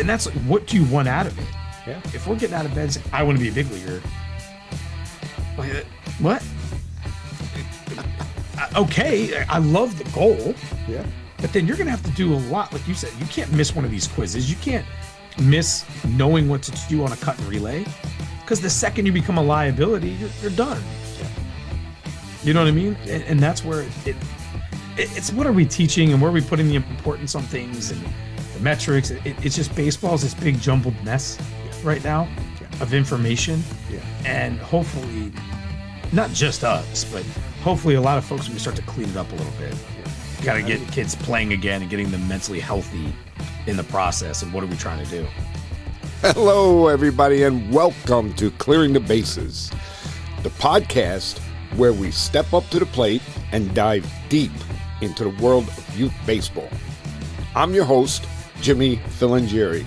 And that's like, what do you want out of it? Yeah. If we're getting out of bed saying, I want to be a big leaguer, like, what? Okay, I love the goal. Yeah. But then you're going to have to do a lot. Like you said, you can't miss one of these quizzes. You can't miss knowing what to do on a cut and relay. Because the second you become a liability, you're done. Yeah. You know what I mean? Yeah. And that's where it's what are we teaching and where are we putting the importance on things and the metrics. It's just baseball's this big jumbled mess right now of information. Yeah. And hopefully, not just us, but hopefully a lot of folks will start to clean it up a little bit. Got to get kids playing again and getting them mentally healthy in the process. And what are we trying to do? Hello, everybody, and welcome to Clearing the Bases, the podcast where we step up to the plate and dive deep into the world of youth baseball. I'm your host, Jimmy Filangieri.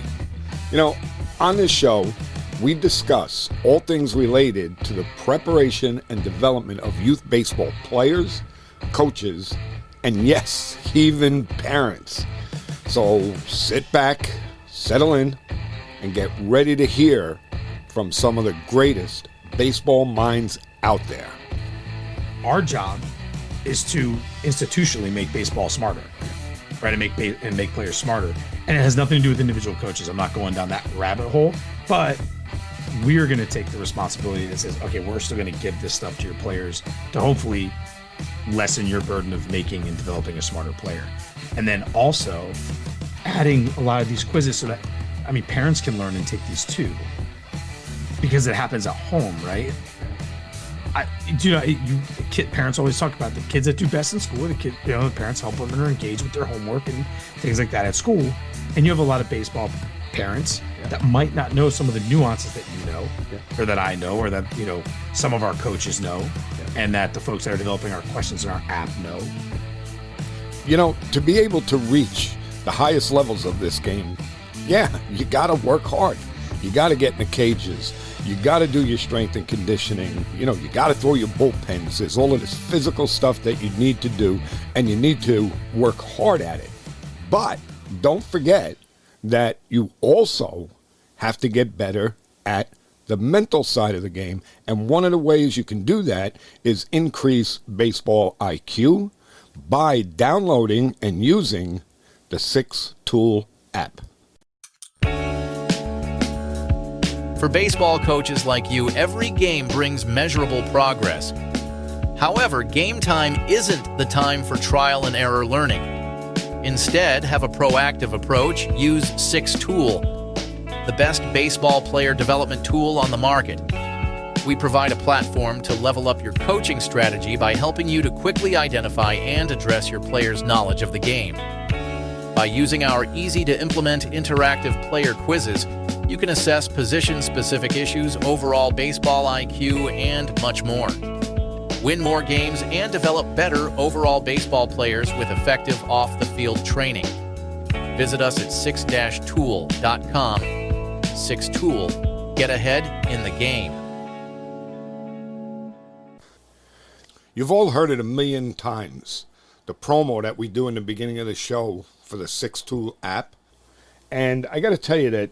You know, on this show, we discuss all things related to the preparation and development of youth baseball players, coaches, and yes, even parents. So sit back, settle in, and get ready to hear from some of the greatest baseball minds out there. Our job is to institutionally make baseball smarter, right? And make players smarter. And it has nothing to do with individual coaches. I'm not going down that rabbit hole, but we are going to take the responsibility that says, okay, we're still going to give this stuff to your players to hopefully lessen your burden of making and developing a smarter player. And then also adding a lot of these quizzes so that, I mean, parents can learn and take these too, because it happens at home, right? Parents always talk about the kids that do best in school. The parents help them and are engaged with their homework and things like that at school. And you have a lot of baseball parents that might not know some of the nuances that you know, or that I know, or that some of our coaches know, and that the folks that are developing our questions in our app know. You know, to be able to reach the highest levels of this game, you got to work hard. You got to get in the cages. You got to do your strength and conditioning. You got to throw your bullpens. There's all of this physical stuff that you need to do, and you need to work hard at it. But don't forget that you also have to get better at the mental side of the game. And one of the ways you can do that is increase baseball IQ by downloading and using the 6-Tool app. For baseball coaches like you, every game brings measurable progress. However, game time isn't the time for trial and error learning. Instead, have a proactive approach. Use 6-Tool, the best baseball player development tool on the market. We provide a platform to level up your coaching strategy by helping you to quickly identify and address your players' knowledge of the game. By using our easy-to-implement interactive player quizzes, you can assess position-specific issues, overall baseball IQ, and much more. Win more games and develop better overall baseball players with effective off-the-field training. Visit us at 6-tool.com. 6-Tool. Get ahead in the game. You've all heard it a million times, the promo that we do in the beginning of the show for the 6-Tool app. And I got to tell you that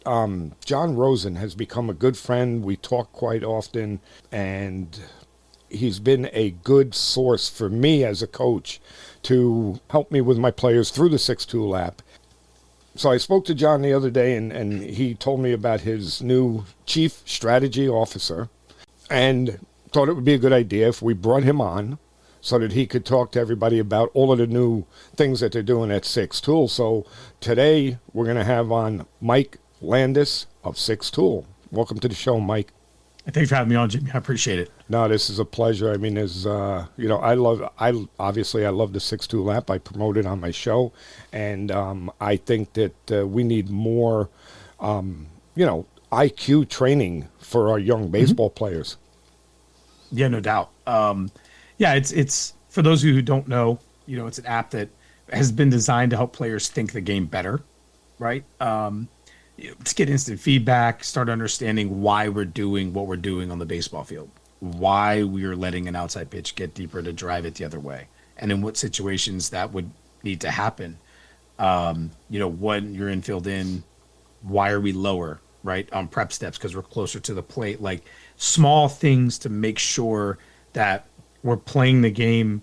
John Rosen has become a good friend. We talk quite often, and he's been a good source for me as a coach to help me with my players through the 6-Tool app. So I spoke to John the other day, and he told me about his new chief strategy officer, and thought it would be a good idea if we brought him on so that he could talk to everybody about all of the new things that they're doing at 6-Tool. So today we're going to have on Mike Landis of 6-Tool. Welcome to the show, Mike. Thanks for having me on, Jimmy. I appreciate it. No, this is a pleasure. I mean, I love the 6-Tool app. I promote it on my show, and I think that we need more, IQ training for our young baseball players. Yeah, no doubt. It's for those of you who don't know, it's an app that has been designed to help players think the game better, right? To get instant feedback, start understanding why we're doing what we're doing on the baseball field, why we are letting an outside pitch get deeper to drive it the other way, and in what situations that would need to happen. When you're infield in, why are we lower, right, on prep steps because we're closer to the plate, like small things to make sure that we're playing the game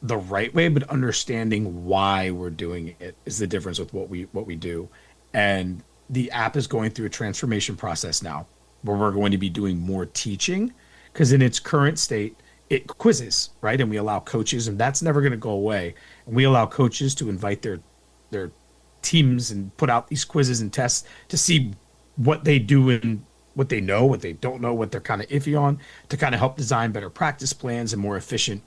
the right way, but understanding why we're doing it is the difference with what we do. And the app is going through a transformation process now where we're going to be doing more teaching because in its current state, it quizzes, right? And we allow coaches, and that's never going to go away. And we allow coaches to invite their teams and put out these quizzes and tests to see what they do and what they know, what they don't know, what they're kind of iffy on, to kind of help design better practice plans and more efficient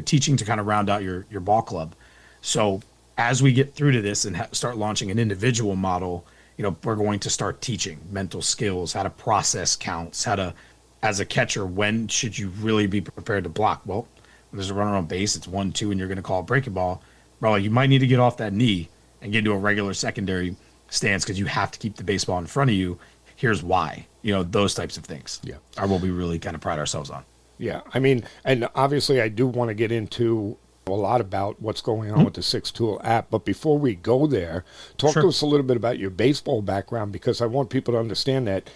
teaching to kind of round out your ball club. So as we get through to this and start launching an individual model, we're going to start teaching mental skills, how to process counts, how to, as a catcher, when should you really be prepared to block? Well, when there's a runner on base, it's 1-2, and you're going to call a breaking ball. Bro, you might need to get off that knee and get into a regular secondary stance because you have to keep the baseball in front of you. Here's why. Those types of things are what we really kind of pride ourselves on. Yeah, I mean, and obviously I do want to get into a lot about what's going on with the Six Tool app. But before we go there, talk to us a little bit about your baseball background, because I want people to understand that,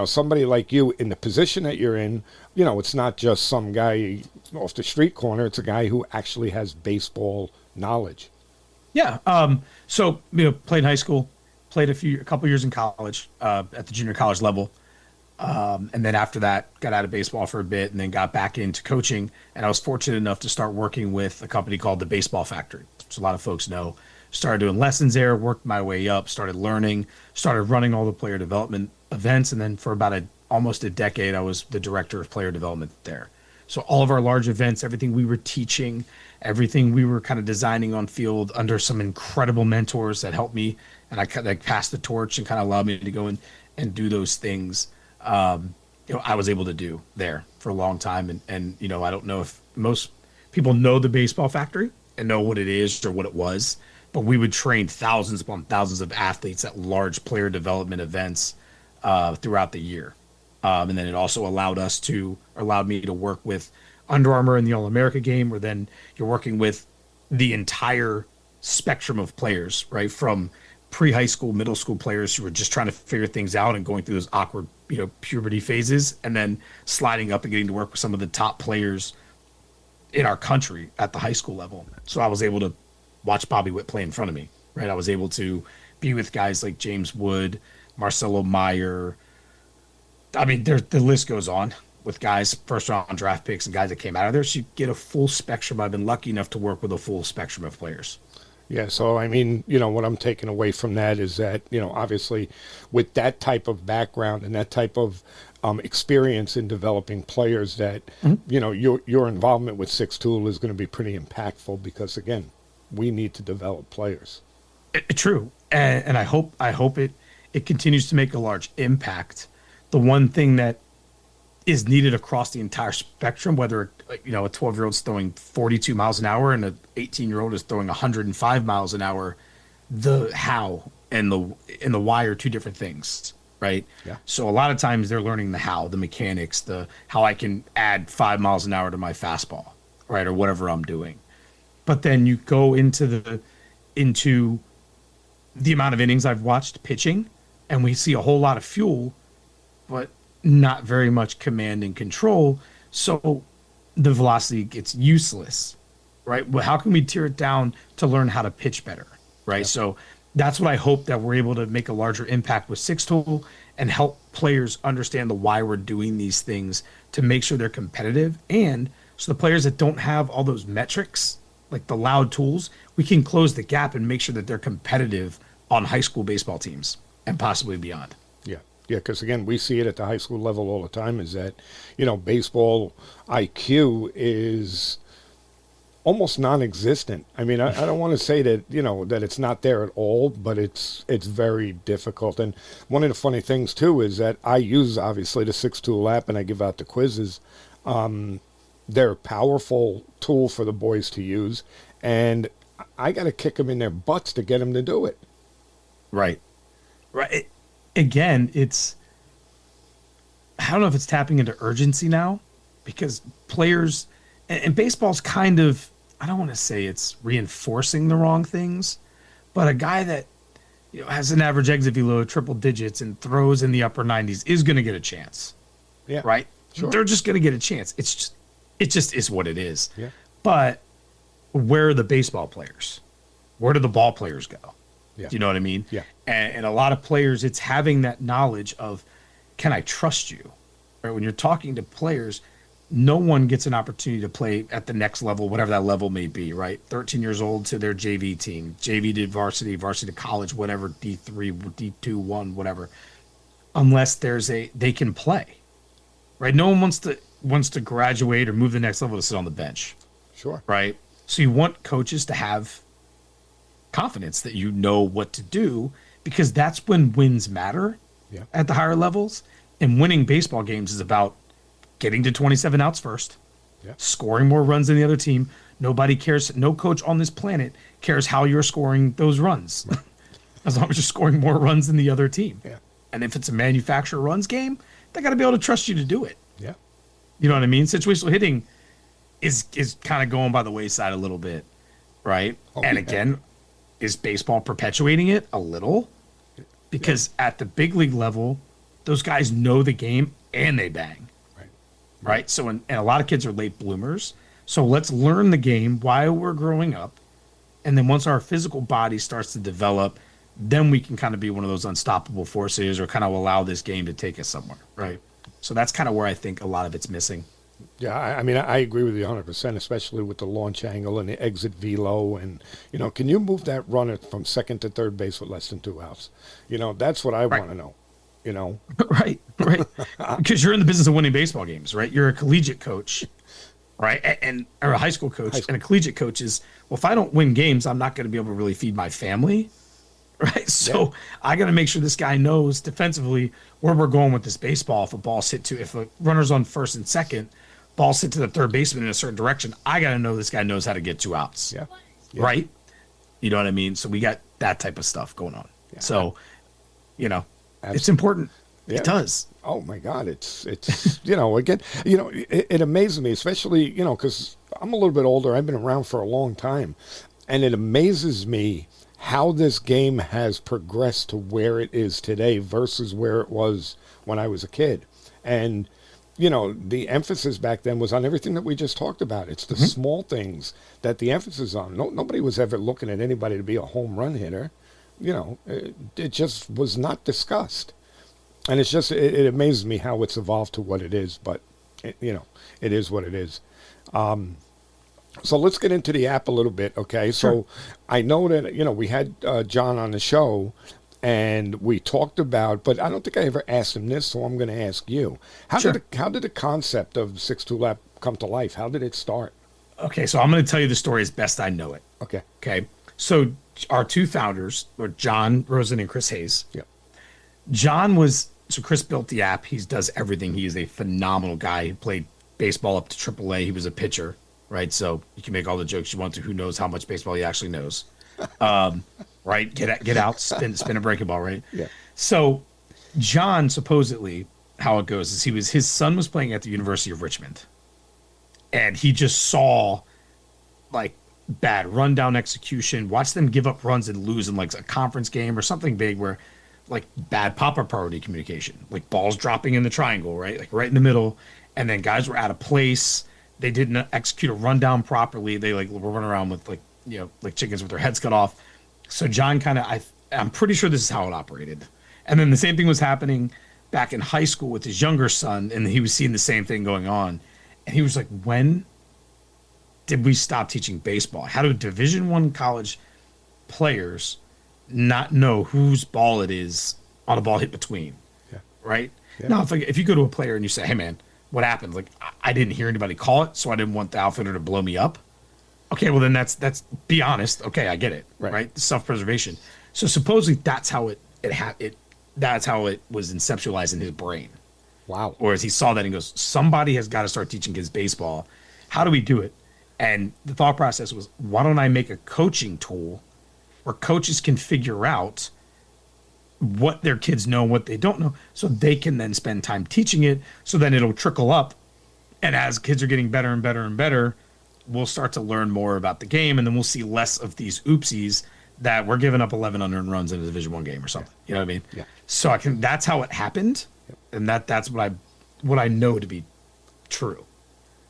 somebody like you in the position that you're in, it's not just some guy off the street corner. It's a guy who actually has baseball knowledge. Yeah. So, played in high school, played a couple years in college at the junior college level. And then after that, got out of baseball for a bit and then got back into coaching. And I was fortunate enough to start working with a company called the Baseball Factory, which a lot of folks know. Started doing lessons there, worked my way up, started learning, started running all the player development events. And then for about almost a decade, I was the director of player development there. So all of our large events, everything we were teaching, everything we were kind of designing on field under some incredible mentors that helped me. And I kind of passed the torch and kind of allowed me to go in and do those things. I was able to do there for a long time. And I don't know if most people know the Baseball Factory and know what it is or what it was, but we would train thousands upon thousands of athletes at large player development events throughout the year. And then it also allowed me to work with Under Armour in the All-America game, where then you're working with the entire spectrum of players, right? From pre-high school, middle school players who were just trying to figure things out and going through those awkward, puberty phases, and then sliding up and getting to work with some of the top players in our country at the high school level. So I was able to watch Bobby Witt play in front of me, right? I was able to be with guys like James Wood, Marcelo Meyer. I mean, the list goes on with guys, first-round draft picks and guys that came out of there. So you get a full spectrum. I've been lucky enough to work with a full spectrum of players. Yeah, so I mean, what I'm taking away from that is that, obviously with that type of background and that type of experience in developing players, that, your involvement with Six Tool is going to be pretty impactful, because, again, we need to develop players. True. And I hope it continues to make a large impact. The one thing that is needed across the entire spectrum, whether a 12-year-old's throwing 42 miles an hour and an 18-year-old is throwing 105 miles an hour, the how and the why are two different things, right? Yeah. So a lot of times they're learning the how, the mechanics, the how I can add 5 miles an hour to my fastball, right, or whatever I'm doing. But then you go into the amount of innings I've watched pitching, and we see a whole lot of fuel, but not very much command and control. So the velocity gets useless, right? Well, how can we tear it down to learn how to pitch better, right? Yep. So that's what I hope that we're able to make a larger impact with Six Tool and help players understand the why we're doing these things to make sure they're competitive. And so the players that don't have all those metrics, like the loud tools, we can close the gap and make sure that they're competitive on high school baseball teams and possibly beyond. Yeah, because, again, we see it at the high school level all the time, is that, baseball IQ is almost non-existent. I mean, I don't want to say that, that it's not there at all, but it's very difficult. And one of the funny things, too, is that I use, obviously, the Six Tool app, and I give out the quizzes. They're a powerful tool for the boys to use, and I got to kick them in their butts to get them to do it. Right. Again, I don't know if it's tapping into urgency now, because players and baseball's kind of, I don't want to say it's reinforcing the wrong things, but a guy that, has an average exit velo of triple digits and throws in the upper 90s is going to get a chance. Yeah. Right? Sure. They're just going to get a chance. It just is what it is. Yeah. But where are the baseball players? Where do the ball players go? Yeah. Do you know what I mean? Yeah. And a lot of players, it's having that knowledge of, can I trust you? Right? When you're talking to players, no one gets an opportunity to play at the next level, whatever that level may be, right? 13 years old to their JV team, JV to varsity, varsity to college, whatever, D3, D2, 1, whatever, unless they can play, right? No one wants to graduate or move to the next level to sit on the bench. Sure. Right? So you want coaches to have confidence that you know what to do, because that's when wins matter at the higher levels. And winning baseball games is about getting to 27 outs first, scoring more runs than the other team. Nobody cares. No coach on this planet cares how you're scoring those runs, as long as you're scoring more runs than the other team. Yeah. And if it's a manufacturer runs game, they got to be able to trust you to do it. Yeah. You know what I mean? Situational hitting is kind of going by the wayside a little bit, right? And again, is baseball perpetuating it a little? Because at the big league level, those guys know the game and they bang. Right. So, and a lot of kids are late bloomers. So let's learn the game while we're growing up. And then once our physical body starts to develop, then we can kind of be one of those unstoppable forces, or kind of allow this game to take us somewhere. Right. So that's kind of where I think a lot of it's missing. Yeah, I mean, I agree with you 100%, especially with the launch angle and the exit velo. And, can you move that runner from second to third base with less than 2 outs? That's what I want to know. Right. Because you're in the business of winning baseball games, right? You're a collegiate coach, right? Or a high school coach. And a collegiate coach is, well, if I don't win games, I'm not going to be able to really feed my family, right? So I got to make sure this guy knows defensively where we're going with this baseball. If a runner's on first and second, ball's hit to the third baseman in a certain direction, I got to know this guy knows how to get 2 outs, right? You know what I mean? So we got that type of stuff going on. Yeah. So, it's important. Yeah. It does. Oh my God. It's again, it amazes me, especially, because I'm a little bit older. I've been around for a long time, and it amazes me how this game has progressed to where it is today versus where it was when I was a kid. And, the emphasis back then was on everything that we just talked about. It's the small things that the emphasis on. Nobody was ever looking at anybody to be a home run hitter. It just was not discussed. And it's just, it amazes me how it's evolved to what it is, but, it is what it is. So let's get into the app a little bit, okay? Sure. So I know that, we had John on the show, and we talked about, but I don't think I ever asked him this, so I'm going to ask you. How did the concept of 6-Tool app come to life? How did it start? Okay, so I'm going to tell you the story as best I know it. Okay. So our two founders were John Rosen and Chris Hayes. Yep. So Chris built the app. He does everything. He is a phenomenal guy. He played baseball up to AAA. He was a pitcher, right? So you can make all the jokes you want to. Who knows how much baseball he actually knows? Right? Get out, spin a breaking ball, right? Yeah. So John, supposedly, how it goes is his son was playing at the University of Richmond, and he just saw like bad rundown execution, watched them give up runs and lose in like a conference game or something big, where like bad pop-up priority communication, like balls dropping in the triangle, right? Like right in the middle. And then guys were out of place. They didn't execute a rundown properly. They like were running around with like chickens with their heads cut off. So John I'm pretty sure this is how it operated. And then the same thing was happening back in high school with his younger son. And he was seeing the same thing going on. And he was like, when did we stop teaching baseball? How do Division I college players not know whose ball it is on a ball hit between? Yeah. Right? Yeah. Now, if you go to a player and you say, hey, man, what happened? Like, I didn't hear anybody call it, so I didn't want the outfielder to blow me up. Okay, well, then that's be honest. Okay, I get it. Right? Self-preservation. So supposedly that's how that's how it was conceptualized in his brain. Wow. Or as he saw that and goes, somebody has got to start teaching kids baseball. How do we do it? And the thought process was, why don't I make a coaching tool where coaches can figure out what their kids know and what they don't know, so they can then spend time teaching it, so then it'll trickle up. And as kids are getting better and better and better, we'll start to learn more about the game, and then we'll see less of these oopsies that we're giving up 11 unearned runs in a Division I game or something. You know what I mean? Yeah. So that's how it happened, and that's what I know to be true.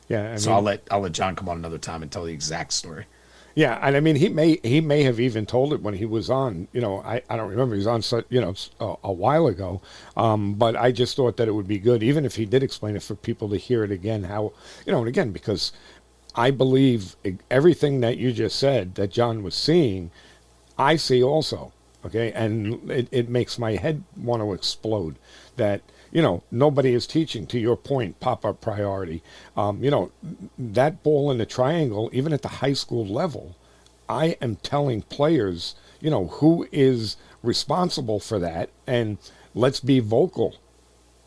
Yeah. So I'll let John come on another time and tell the exact story. Yeah, and I mean he may have even told it when he was on. I don't remember, he was on a while ago. But I just thought that it would be good, even if he did explain it, for people to hear it again. How and again, because I believe everything that you just said that John was seeing, I see also. Okay, and it makes my head want to explode that. Nobody is teaching, to your point, pop-up priority. That ball in the triangle, even at the high school level, I am telling players, who is responsible for that, and let's be vocal.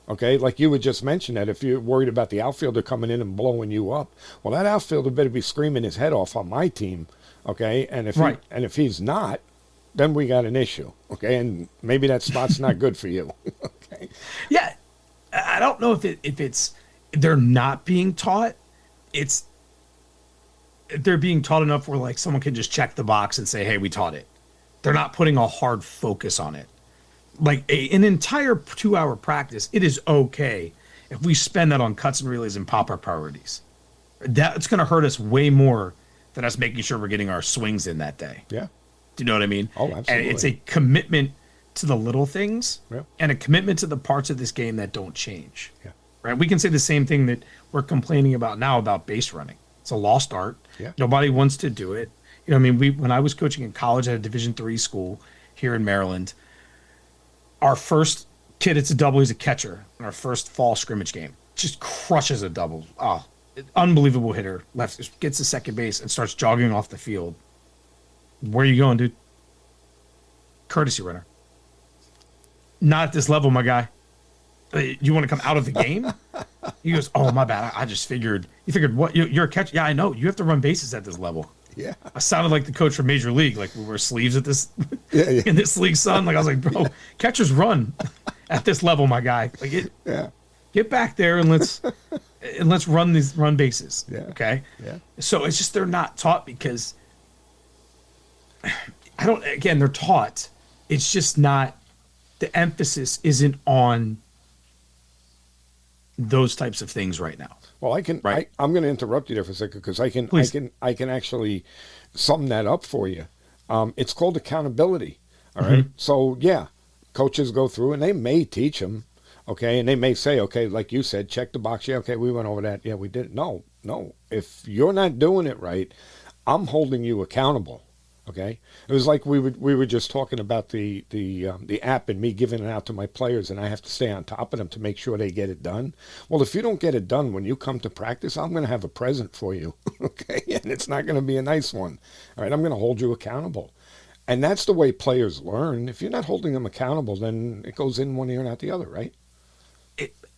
Okay, like you would just mention that if you're worried about the outfielder coming in and blowing you up, well, that outfielder better be screaming his head off on my team. Okay, and if he's not, then we got an issue. Okay, and maybe that spot's not good for you. Okay. Yeah, I don't know if it's they're not being taught. It's they're being taught enough where like someone can just check the box and say, "Hey, we taught it." They're not putting a hard focus on it. Like an entire 2-hour practice, it is okay if we spend that on cuts and relays and pop-up priorities. That's going to hurt us way more than us making sure we're getting our swings in that day. Yeah. Do you know what I mean? Oh, absolutely. And it's a commitment to the little things, yeah, and a commitment to the parts of this game that don't change. Yeah. Right? We can say the same thing that we're complaining about now about base running. It's a lost art. Yeah. Nobody wants to do it. When I was coaching in college at a Division III school here in Maryland, our first kid, it's a double, he's a catcher, in our first fall scrimmage game, just crushes a double. Oh, unbelievable hitter. Gets to second base and starts jogging off the field. Where are you going, dude? Courtesy runner. Not at this level, my guy. You want to come out of the game? He goes, oh, my bad. I just figured. You figured what? You're a catcher? Yeah, I know. You have to run bases at this level. Yeah. I sounded like the coach from Major League. Like we wear sleeves at this yeah. in this league, son. Like I was like, bro, catchers run at this level, my guy. Like get back there and let's run bases. Yeah. Okay. Yeah. So it's just they're not taught because they're taught. It's just not, the emphasis isn't on those types of things right now. Well, I'm going to interrupt you there for a second because I can actually sum that up for you. It's called accountability. All right. Mm-hmm. So yeah, coaches go through and they may teach them. Okay. And they may say, okay, like you said, check the box. Yeah. Okay. We went over that. Yeah, we did. No. If you're not doing it right, I'm holding you accountable. Okay, it was like we were just talking about the app and me giving it out to my players, and I have to stay on top of them to make sure they get it done. Well, if you don't get it done when you come to practice, I'm going to have a present for you. Okay, and it's not going to be a nice one. All right, I'm going to hold you accountable, and that's the way players learn. If you're not holding them accountable, then it goes in one ear and out the other, right?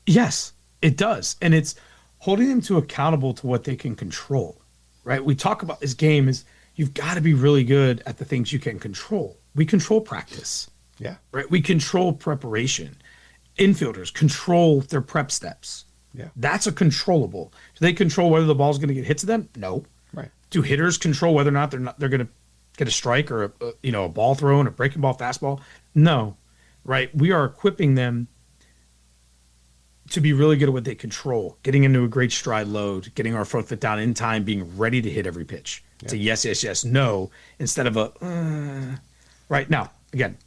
Yes, it does, and it's holding them accountable to what they can control. Right? We talk about this game is. You've got to be really good at the things you can control. We control practice. Yeah. Right? We control preparation. Infielders control their prep steps. Yeah. That's a controllable. Do they control whether the ball's going to get hit to them? No. Right. Do hitters control whether or not they're going to get a strike or a ball throw and a breaking ball fastball? No. Right? We are equipping them to be really good at what they control, getting into a great stride load, getting our front foot down in time, being ready to hit every pitch. Yeah. It's a yes, yes, yes, no, instead of a right now. Again,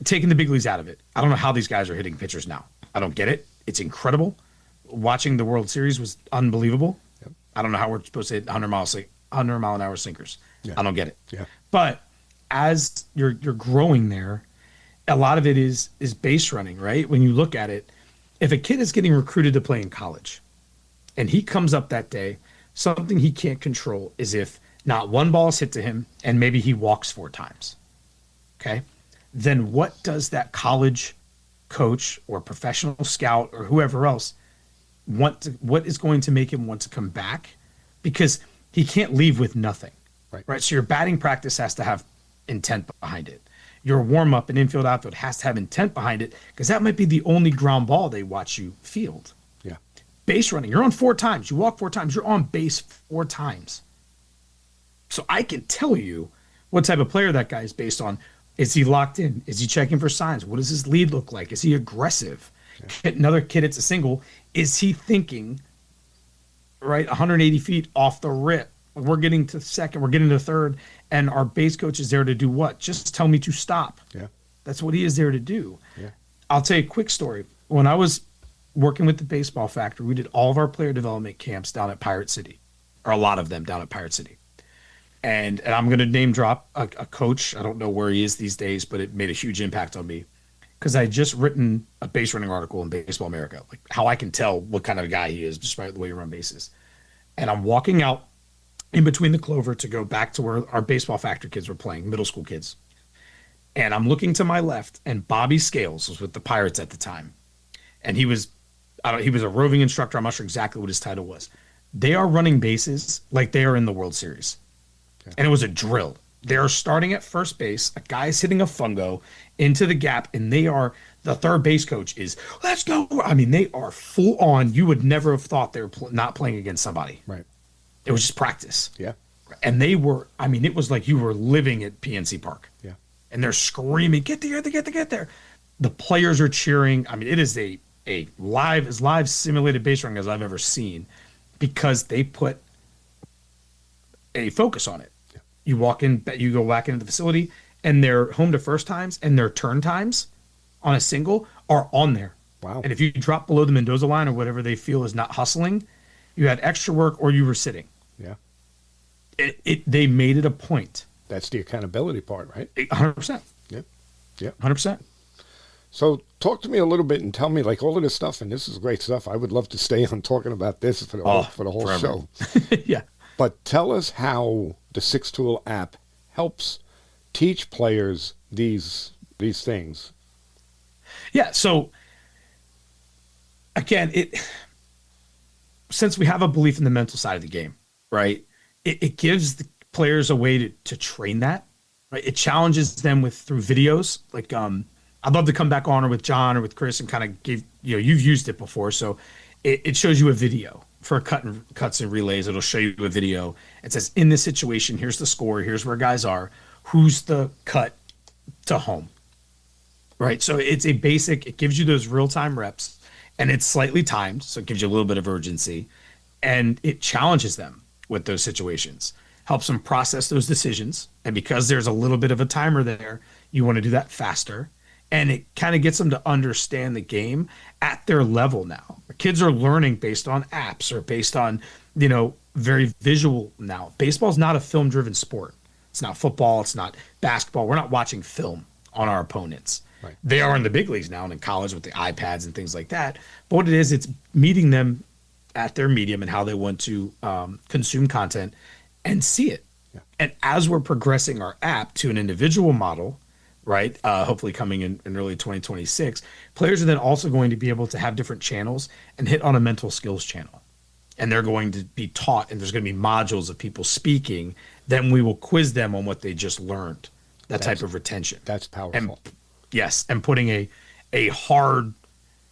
taking the big leagues out of it. I don't know how these guys are hitting pitchers now. I don't get it. It's incredible. Watching the World Series was unbelievable. Yep. I don't know how we're supposed to hit 100 mile an hour sinkers. Yeah. I don't get it. Yeah. But as you're growing there, a lot of it is base running, right? When you look at it, if a kid is getting recruited to play in college and he comes up that day, something he can't control is if not one ball is hit to him and maybe he walks 4 times. Okay? Then what does that college coach or professional scout or whoever else what is going to make him want to come back? Because he can't leave with nothing. Right? So your batting practice has to have intent behind it. Your warm-up and infield outfield has to have intent behind it because that might be the only ground ball they watch you field. Yeah. Base running, you're on 4 times. You walk 4 times. You're on base 4 times. So I can tell you what type of player that guy is based on. Is he locked in? Is he checking for signs? What does his lead look like? Is he aggressive? Yeah. Another kid hits a single. Is he thinking, right, 180 feet off the rip? We're getting to second. We're getting to third. And our base coach is there to do what? Just tell me to stop. Yeah. That's what he is there to do. Yeah. I'll tell you a quick story. When I was working with the Baseball Factory, we did all of our player development camps down at Pirate City, or a lot of them down at Pirate City. And I'm going to name drop a coach. I don't know where he is these days, but it made a huge impact on me because I had just written a base running article in Baseball America, like how I can tell what kind of a guy he is just by the way he run bases. And I'm walking out in between the clover to go back to where our Baseball Factory kids were playing, middle school kids. And I'm looking to my left, and Bobby Scales was with the Pirates at the time. And he was a roving instructor. I'm not sure exactly what his title was. They are running bases like they are in the World Series. Okay. And it was a drill. They're starting at first base. A guy's hitting a fungo into the gap, and the third base coach is, let's go. I mean, they are full on. You would never have thought they were not playing against somebody. Right. It was just practice. Yeah. And they were, I mean, it was like you were living at PNC Park. Yeah. And they're screaming, get there, get there. The players are cheering. I mean, it is a live simulated base running as I've ever seen because they put a focus on it. Yeah. You go back into the facility, and their home to first times and their turn times on a single are on there. Wow. And if you drop below the Mendoza line or whatever they feel is not hustling, you had extra work or you were sitting. Yeah. They made it a point. That's the accountability part, right? 100%. Yeah. Yeah. 100%. So talk to me a little bit and tell me like all of this stuff, and this is great stuff. I would love to stay on talking about this for the whole show. Yeah. But tell us how the Six Tool app helps teach players these things. Yeah. So again, since we have a belief in the mental side of the game, right? It gives the players a way to train that, right? It challenges them through videos. Like, I'd love to come back on or with John or with Chris and kind of give, you've used it before. So it shows you a video for cuts and relays. It'll show you a video. It says, in this situation, here's the score. Here's where guys are. Who's the cut to home, right? So it's it gives you those real-time reps, and it's slightly timed. So it gives you a little bit of urgency, and it challenges them with those situations, helps them process those decisions. And because there's a little bit of a timer there, you want to do that faster. And it kind of gets them to understand the game at their level now. Kids are learning based on apps or based on, very visual now. Baseball's not a film-driven sport. It's not football. It's not basketball. We're not watching film on our opponents. Right. They are in the big leagues now and in college with the iPads and things like that. But what it is, it's meeting them at their medium and how they want to consume content and see it. Yeah. And as we're progressing our app to an individual model, right, hopefully coming in early 2026, players are then also going to be able to have different channels and hit on a mental skills channel. And they're going to be taught, and there's going to be modules of people speaking. Then we will quiz them on what they just learned, that type of retention. That's powerful. And, yes, and putting a hard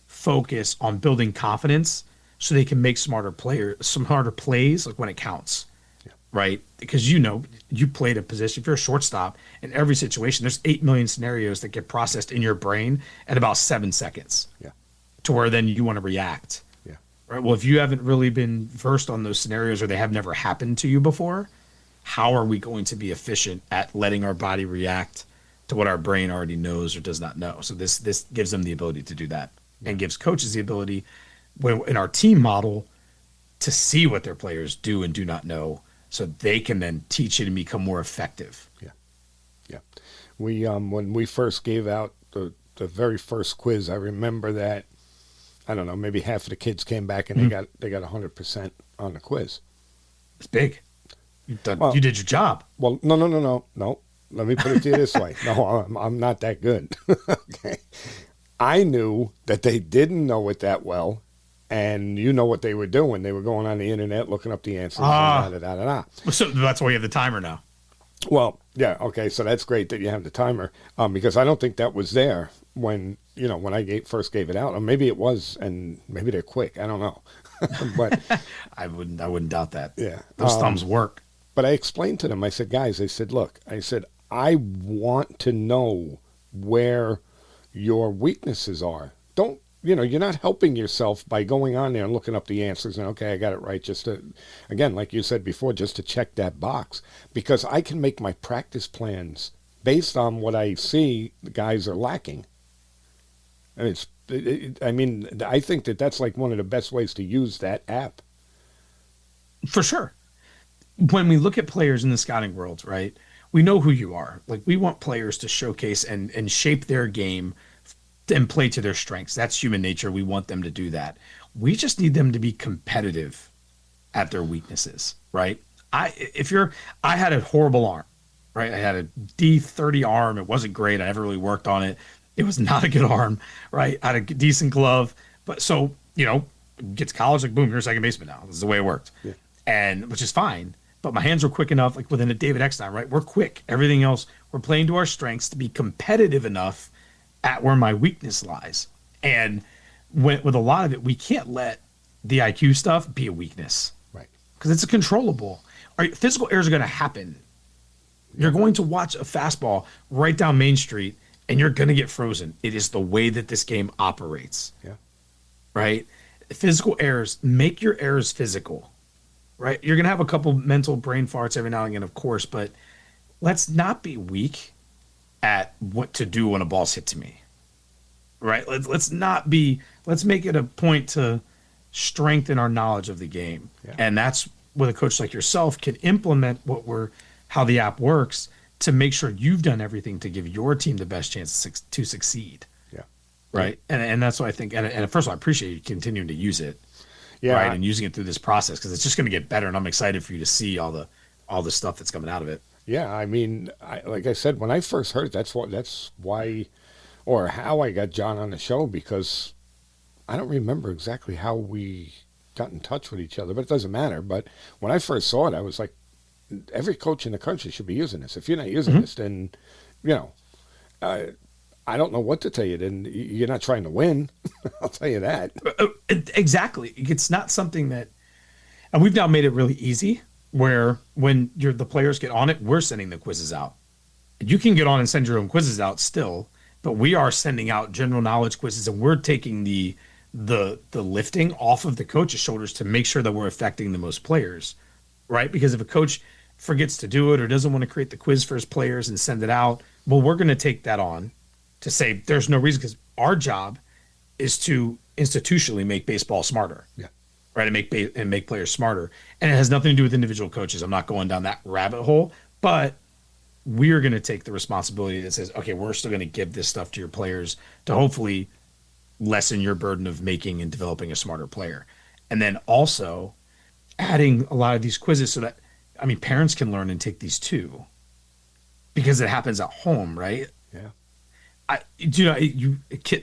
focus on building confidence so they can make smarter plays like when it counts. Yeah. Right? Because you played a position. If you're a shortstop, in every situation, there's 8 million scenarios that get processed in your brain at about 7 seconds. Yeah. To where then you want to react. Yeah. Right. Well, if you haven't really been versed on those scenarios or they have never happened to you before, how are we going to be efficient at letting our body react to what our brain already knows or does not know? So this gives them the ability to do that, and gives coaches the ability in our team model to see what their players do and do not know, so they can then teach it and become more effective. Yeah. Yeah. We when we first gave out the very first quiz, I remember that, I don't know, maybe half of the kids came back and they got 100% on the quiz. It's big. You did your job. Well, no. Let me put it to you this way. No, I'm not that good. Okay. I knew that they didn't know it that well, and you know what they were doing. They were going on the internet, looking up the answers. So that's why you have the timer now. Well, yeah, okay, so that's great that you have the timer, because I don't think that was there when I first gave it out. Or maybe it was, and maybe they're quick. I don't know. But I wouldn't doubt that. Yeah. Those thumbs work. But I explained to them, I said, guys, I said, look, I said, I want to know where your weaknesses are. Don't, you're not helping yourself by going on there and looking up the answers and, okay, I got it right. Just to, again, like you said before, just to check that box. Because I can make my practice plans based on what I see the guys are lacking. And I think that's like one of the best ways to use that app. For sure. When we look at players in the scouting world, right, we know who you are. Like, we want players to showcase and shape their game and play to their strengths. That's human nature. We want them to do that. We just need them to be competitive at their weaknesses, right? I had a horrible arm, right? I had a D30 arm. It wasn't great. I never really worked on it. It was not a good arm, right? I had a decent glove. But so, get to college, like, boom, you're a second baseman now. This is the way it worked. Yeah. And which is fine. But my hands were quick enough, like within a David Eckstein, right? We're quick. Everything else, we're playing to our strengths to be competitive enough at where my weakness lies. And with a lot of it, we can't let the IQ stuff be a weakness. Right. Because it's a controllable. Physical errors are going to happen. You're going to watch a fastball right down Main Street, and you're going to get frozen. It is the way that this game operates. Yeah. Right? Physical errors, make your errors physical. Right? You're going to have a couple mental brain farts every now and again, of course, but let's not be weak at what to do when a ball's hit to me. Right? Let's make it a point to strengthen our knowledge of the game. Yeah. And that's where a coach like yourself can implement how the app works to make sure you've done everything to give your team the best chance to succeed. Yeah. Right. And that's what I think. And first of all, I appreciate you continuing to use it. Yeah. Right. And using it through this process, because it's just going to get better. And I'm excited for you to see all the stuff that's coming out of it. Yeah. I mean, like I said, when I first heard it, that's why, or how I got John on the show, because I don't remember exactly how we got in touch with each other, but it doesn't matter. But when I first saw it, I was like, every coach in the country should be using this. If you're not using this, then, I don't know what to tell you. Then you're not trying to win. I'll tell you that. Exactly. It's not something that, and we've now made it really easy where when the players get on it, we're sending the quizzes out. You can get on and send your own quizzes out still, but we are sending out general knowledge quizzes, and we're taking the lifting off of the coach's shoulders to make sure that we're affecting the most players, right? Because if a coach forgets to do it or doesn't want to create the quiz for his players and send it out, well, we're going to take that on to say there's no reason, because our job is to institutionally make baseball smarter. Yeah. Right. And make players smarter. And it has nothing to do with individual coaches. I'm not going down that rabbit hole, but we're going to take the responsibility that says, okay, we're still going to give this stuff to your players to hopefully lessen your burden of making and developing a smarter player. And then also adding a lot of these quizzes so that, parents can learn and take these too, because it happens at home, right? Yeah.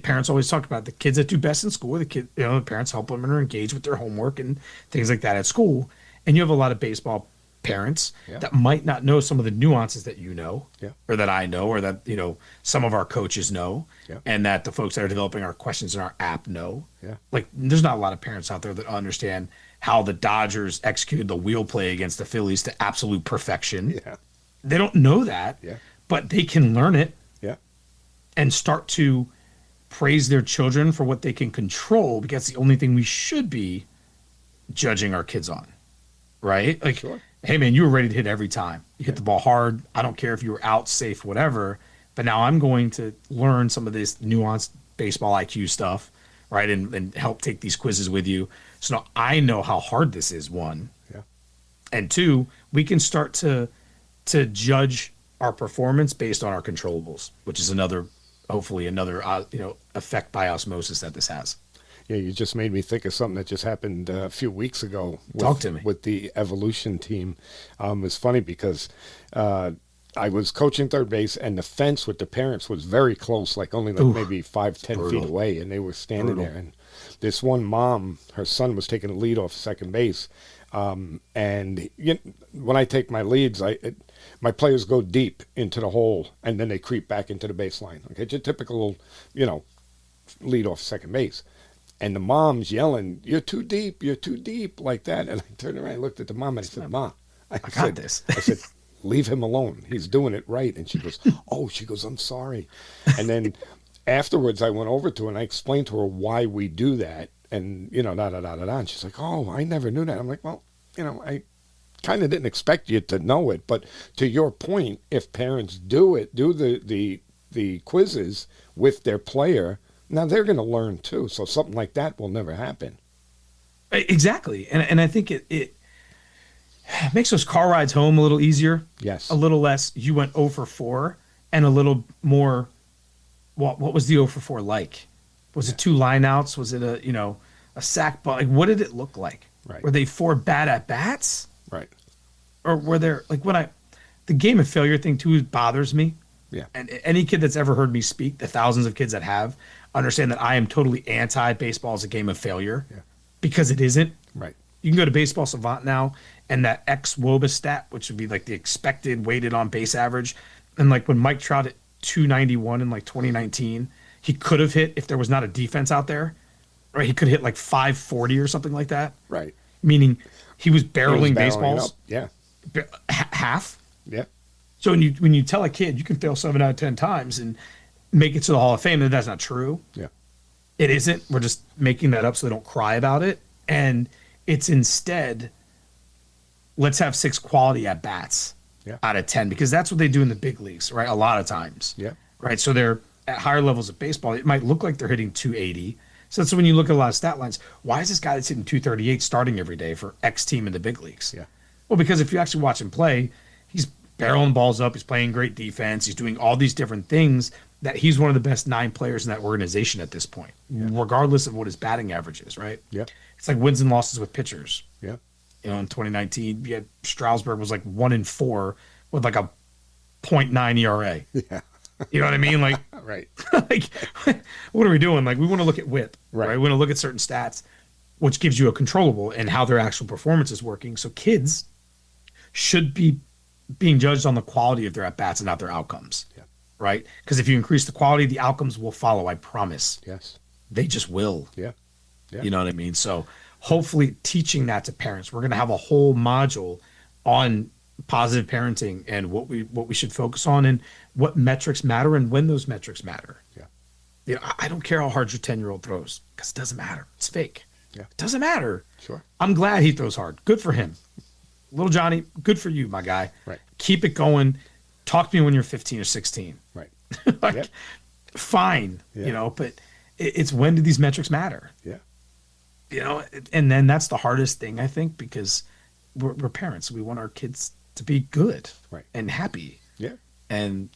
Parents always talk about the kids that do best in school. The parents help them and are engaged with their homework and things like that at school. And you have a lot of baseball parents that might not know some of the nuances that or that I know, or that, some of our coaches know, and that the folks that are developing our questions in our app know. Yeah. Like, there's not a lot of parents out there that understand how the Dodgers executed the wheel play against the Phillies to absolute perfection. Yeah. They don't know that, but they can learn it. And start to praise their children for what they can control, because that's the only thing we should be judging our kids on, right? Like, sure. Hey, man, you were ready to hit every time. You hit the ball hard. I don't care if you were out, safe, whatever. But now I'm going to learn some of this nuanced baseball IQ stuff, right? And help take these quizzes with you. So now I know how hard this is, one. Yeah. And two, we can start to judge our performance based on our controllables, which is hopefully another effect by osmosis that this has. Yeah, you just made me think of something that just happened a few weeks ago. Talk to me. With the Evolution team. It's funny because I was coaching third base, and the fence with the parents was very close, like only maybe 5-10 feet away, and they were standing there. And this one mom, her son was taking a lead off second base. And when I take my leads, my players go deep into the hole, and then they creep back into the baseline. Okay, it's a typical, lead off second base. And the mom's yelling, you're too deep, like that. And I turned around and looked at the mom, and I said, Ma, I got this. I said, leave him alone. He's doing it right. And she goes, oh, I'm sorry. And then afterwards I went over to her and I explained to her why we do that. And, And she's like, oh, I never knew that. I'm like, well, I kind of didn't expect you to know it. But to your point, if parents do the quizzes with their player, now they're going to learn too. So something like that will never happen. Exactly. And I think it makes those car rides home a little easier. Yes. A little less, you went 0 for 4, and a little more, what was the 0 for 4 like? Was it 2 lineouts? Was it a sack ball? Like, what did it look like? Right. Were they 4 bad at bats? Right. Or were there, like, the game of failure thing too bothers me. Yeah. And any kid that's ever heard me speak, the thousands of kids that have, understand that I am totally anti-baseball as a game of failure. Yeah. Because it isn't. Right. You can go to Baseball Savant now, and that ex-WOBA stat, which would be like the expected weighted on base average, and like when Mike Trout at 291 in like 2019, he could have hit, if there was not a defense out there, right? He could have hit like 540 or something like that. Right. Meaning he was barreling baseballs. Yeah. Half. Yeah. So when you tell a kid you can fail 7 out of 10 times and make it to the Hall of Fame, then that's not true. Yeah. It isn't. We're just making that up so they don't cry about it. And it's instead, let's have 6 quality at bats out of 10, because that's what they do in the big leagues, right? A lot of times. Yeah. Right. So they're at higher levels of baseball. It might look like they're hitting 280. So that's when you look at a lot of stat lines. Why is this guy that's hitting 238 starting every day for X team in the big leagues? Yeah. Well, because if you actually watch him play, he's barreling balls up. He's playing great defense. He's doing all these different things that he's one of the best 9 players in that organization at this point, regardless of what his batting average is, right? Yeah. It's like wins and losses with pitchers. Yeah. In 2019, you had Strasburg was like 1-4 with like a .9 ERA. Yeah. You know what I mean? Like, right. like, what are we doing? Like, we want to look at whip, right? We want to look at certain stats, which gives you a controllable and how their actual performance is working. So kids should be being judged on the quality of their at-bats and not their outcomes. Yeah. Right? Because if you increase the quality, the outcomes will follow, I promise. Yes. They just will. Yeah. Yeah. You know what I mean? So hopefully teaching that to parents. We're going to have a whole module on positive parenting and what we should focus on and what metrics matter and when those metrics matter. Yeah. You know, I don't care how hard your 10-year-old throws, because it doesn't matter. It's fake. Yeah. It doesn't matter. Sure. I'm glad he throws hard. Good for him. Little Johnny, good for you, my guy. Right. Keep it going. Talk to me when you're 15 or 16. Right. Like, Yep. fine, Yeah. but it's when do these metrics matter? Yeah. And then that's the hardest thing, I think, because we're parents. We want our kids to be good, right, and happy. Yeah. And,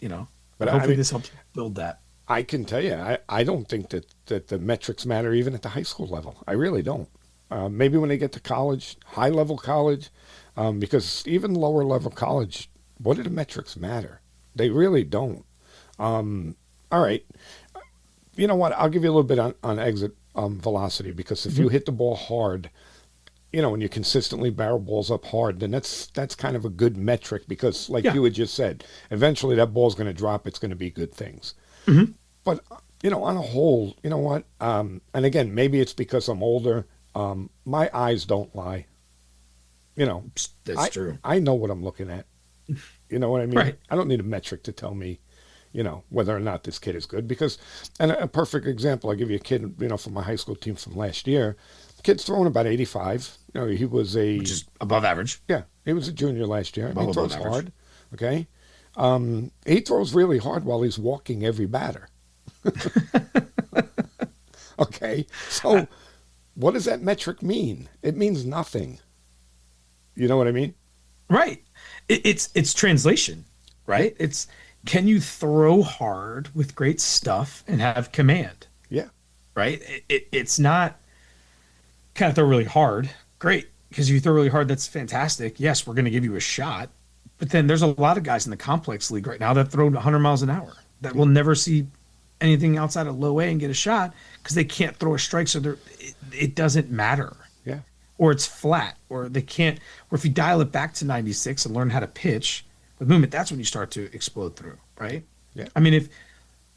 but hopefully this helps build that. I can tell you, I don't think that the metrics matter even at the high school level. I really don't. Maybe when they get to college, high level college, because even lower level college, what do the metrics matter? They really don't. All right. You know what? I'll give you a little bit on exit velocity, because if you hit the ball hard, and you consistently barrel balls up hard, then that's kind of a good metric, because like you had just said, eventually that ball's going to drop. It's going to be good things. Mm-hmm. But, on a whole, you know what? And again, maybe it's because I'm older. My eyes don't lie. That's true. I know what I'm looking at. You know what I mean? Right. I don't need a metric to tell me, whether or not this kid is good. Because, and a perfect example, I'll give you a kid, from my high school team from last year. The kid's throwing about 85. He was which is above average. Yeah, he was a junior last year. He throws average. hard. Okay. He throws really hard while he's walking every batter. Okay. So what does that metric mean? It means nothing. You know what I mean? Right. It's translation, right? It's, can you throw hard with great stuff and have command? Yeah. Right. It's not kind of throw really hard. Great. Because if you throw really hard, that's fantastic. Yes, we're going to give you a shot. But then there's a lot of guys in the complex league right now that throw 100 miles an hour that will never see anything outside of low A and get a shot because they can't throw a strike. So it doesn't matter. Yeah. Or it's flat, or they can't, or if you dial it back to 96 and learn how to pitch with movement, that's when you start to explode through, right? Yeah. I mean,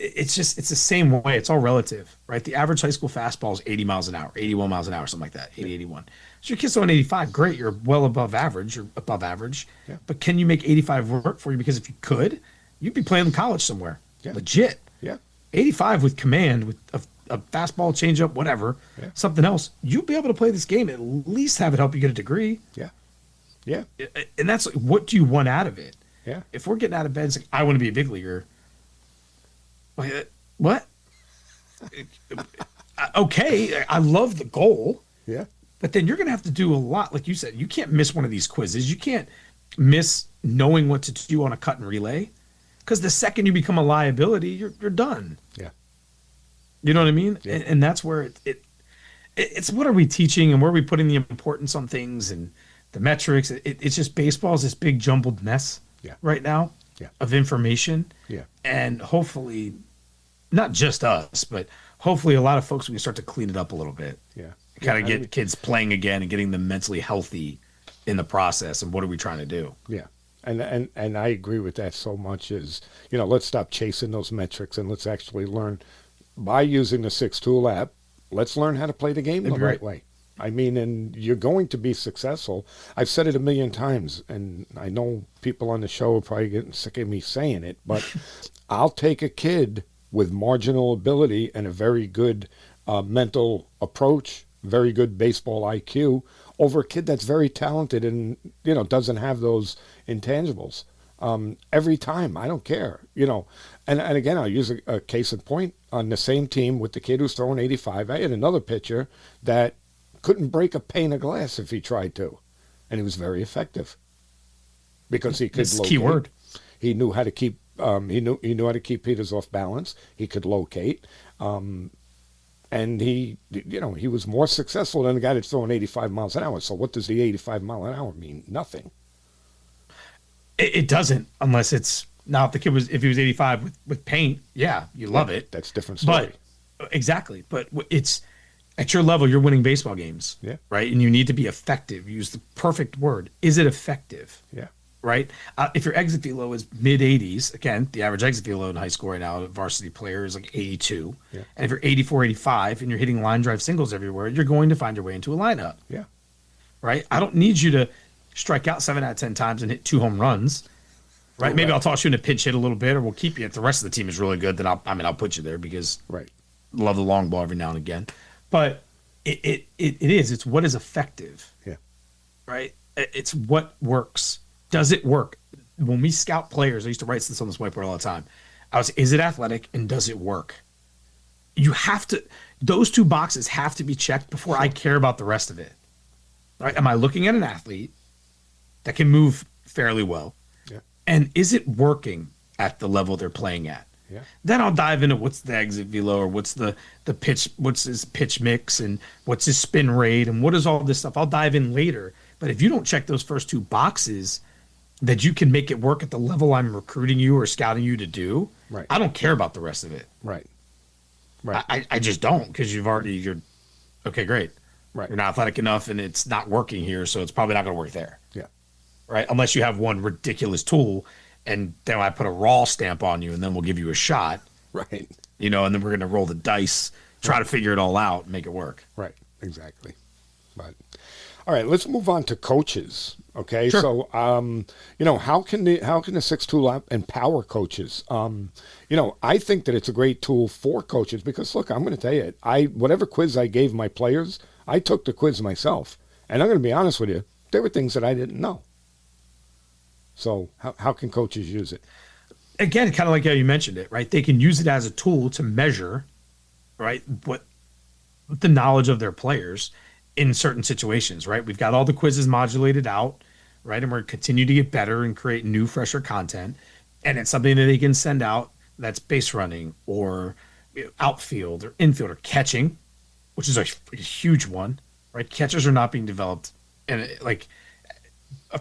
it's the same way. It's all relative, right? The average high school fastball is 80 miles an hour, 81 miles an hour, something like that, 80, 81. So your kid's throwing 85, great. You're well above average. You're above average. Yeah. But can you make 85 work for you? Because if you could, you'd be playing in college somewhere. Yeah. Legit. Yeah. 85 with command, with a fastball, changeup, whatever, something else, you'll be able to play this game, at least have it help you get a degree. Yeah. Yeah. And that's like, what do you want out of it? Yeah. If we're getting out of bed, it's like, I want to be a big leaguer. What? Okay, I love the goal. Yeah. But then you're going to have to do a lot. Like you said, you can't miss one of these quizzes. You can't miss knowing what to do on a cut and relay. Because the second you become a liability, you're done. Yeah. You know what I mean? Yeah. And that's where it's what are we teaching and where are we putting the importance on things and the metrics. It's just baseball is this big jumbled mess right now of information. Yeah. And hopefully, not just us, but hopefully a lot of folks, we can start to clean it up a little bit. Yeah. Kind of get kids playing again and getting them mentally healthy in the process. And what are we trying to do? Yeah. And I agree with that so much as, let's stop chasing those metrics and let's actually learn by using the 6-Tool app. Let's learn how to play the game the right way. I mean, and you're going to be successful. I've said it a million times, and I know people on the show are probably getting sick of me saying it, but I'll take a kid with marginal ability and a very good mental approach, very good baseball IQ, over a kid that's very talented and, doesn't have those intangibles. Every time, I don't care, And again, I'll use a case in point. On the same team with the kid who's throwing 85, I had another pitcher that couldn't break a pane of glass if he tried to. And he was very effective. Because he could locate. Key word. He knew how to keep he knew how to keep hitters off balance. He could locate. And he was more successful than the guy that's throwing 85 miles an hour. So what does the 85 mile an hour mean? Nothing. It doesn't, unless it's now if he was 85 with paint, you love it. That's a different story. But exactly. But it's at your level, you're winning baseball games. Yeah. Right. And you need to be effective. Use the perfect word. Is it effective? Yeah. Right. If your exit velo is mid 80s, again, the average exit velo in high school right now, varsity player is like 82. Yeah. And if you're 84, 85, and you're hitting line drive singles everywhere, you're going to find your way into a lineup. Yeah. Right. I don't need you to strike out 7 out of 10 times and hit 2 home runs. Right. Maybe I'll toss you in a pinch hit a little bit, or we'll keep you. If the rest of the team is really good, then I'll put you there because love the long ball every now and again. But it's what is effective. Yeah. Right. It's what works. Does it work? When we scout players, I used to write this on this whiteboard all the time. Is it athletic and does it work? You have to, those 2 boxes have to be checked before I care about the rest of it. Right? Am I looking at an athlete that can move fairly well? Yeah. And is it working at the level they're playing at? Yeah. Then I'll dive into what's the exit velo, or what's the pitch, what's his pitch mix, and what's his spin rate, and what is all this stuff. I'll dive in later. But if you don't check those first 2 boxes, that you can make it work at the level I'm recruiting you or scouting you to do, right, I don't care about the rest of it. Right. I just don't, because you're okay, great. Right. You're not athletic enough and it's not working here, so it's probably not going to work there. Yeah. Right. Unless you have one ridiculous tool, and then I put a raw stamp on you, and then we'll give you a shot. Right. And then we're going to roll the dice, try to figure it all out, and make it work. Right. Exactly. But all right, let's move on to coaches. Okay, sure. So how can the 6-Tool app empower coaches? I think that it's a great tool for coaches because look, I'm going to tell you, whatever quiz I gave my players, I took the quiz myself, and I'm going to be honest with you, there were things that I didn't know. So how can coaches use it? Again, kind of like how you mentioned it, right? They can use it as a tool to measure, right, what the knowledge of their players in certain situations, right? We've got all the quizzes modulated out, right? And we're continue to get better and create new, fresher content. And it's something that they can send out that's base running or outfield or infield or catching, which is a huge one, right? Catchers are not being developed. And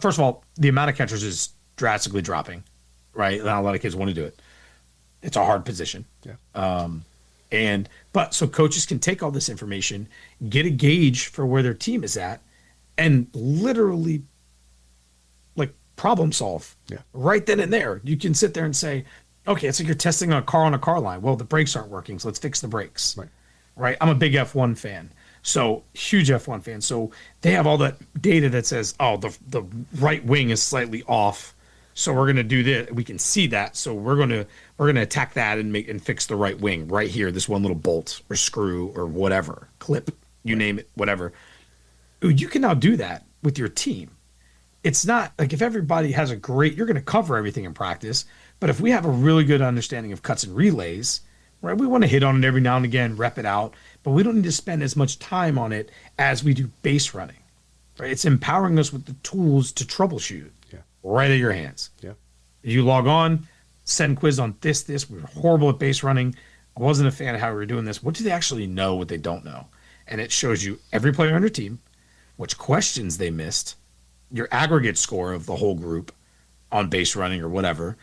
first of all, the amount of catchers is drastically dropping, right? Not a lot of kids want to do it. It's a hard position. Yeah. But so coaches can take all this information, get a gauge for where their team is at, and literally problem solve. Yeah. Right then and there. You can sit there and say, Okay, it's like you're testing a car on a car line. Well, the brakes aren't working, so let's fix the brakes. Right? I'm a big F1 fan. So, huge F1 fan. So, they have all that data that says, oh, the right wing is slightly off. So, we're going to do this. We can see that. So, we're going to attack that and fix the right wing right here, this one little bolt or screw or whatever, clip, you name it, whatever. You can now do that with your team. It's not like if everybody has you're going to cover everything in practice. But if we have a really good understanding of cuts and relays, right, we want to hit on it every now and again, rep it out, but we don't need to spend as much time on it as we do base running, right? It's empowering us with the tools to troubleshoot right at your hands. Yeah. You log on, send quiz on this. We were horrible at base running. I wasn't a fan of how we were doing this. What do they actually know, what they don't know? And it shows you every player on your team, which questions they missed, your aggregate score of the whole group on base running or whatever.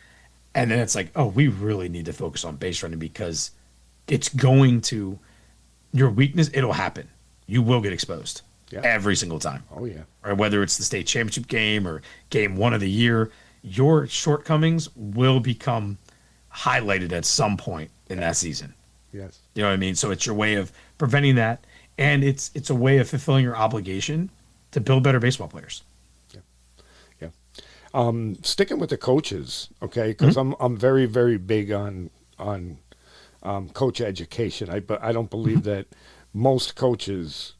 And then it's like, oh, we really need to focus on base running because it's going to, your weakness, it'll happen. You will get exposed every single time. Oh, yeah. Or whether it's the state championship game or game one of the year, your shortcomings will become highlighted at some point in that season. Yes. You know what I mean? So it's your way of preventing that. And it's a way of fulfilling your obligation to build better baseball players. Sticking with the coaches, okay, because I'm very, very big on coach education. I don't believe that most coaches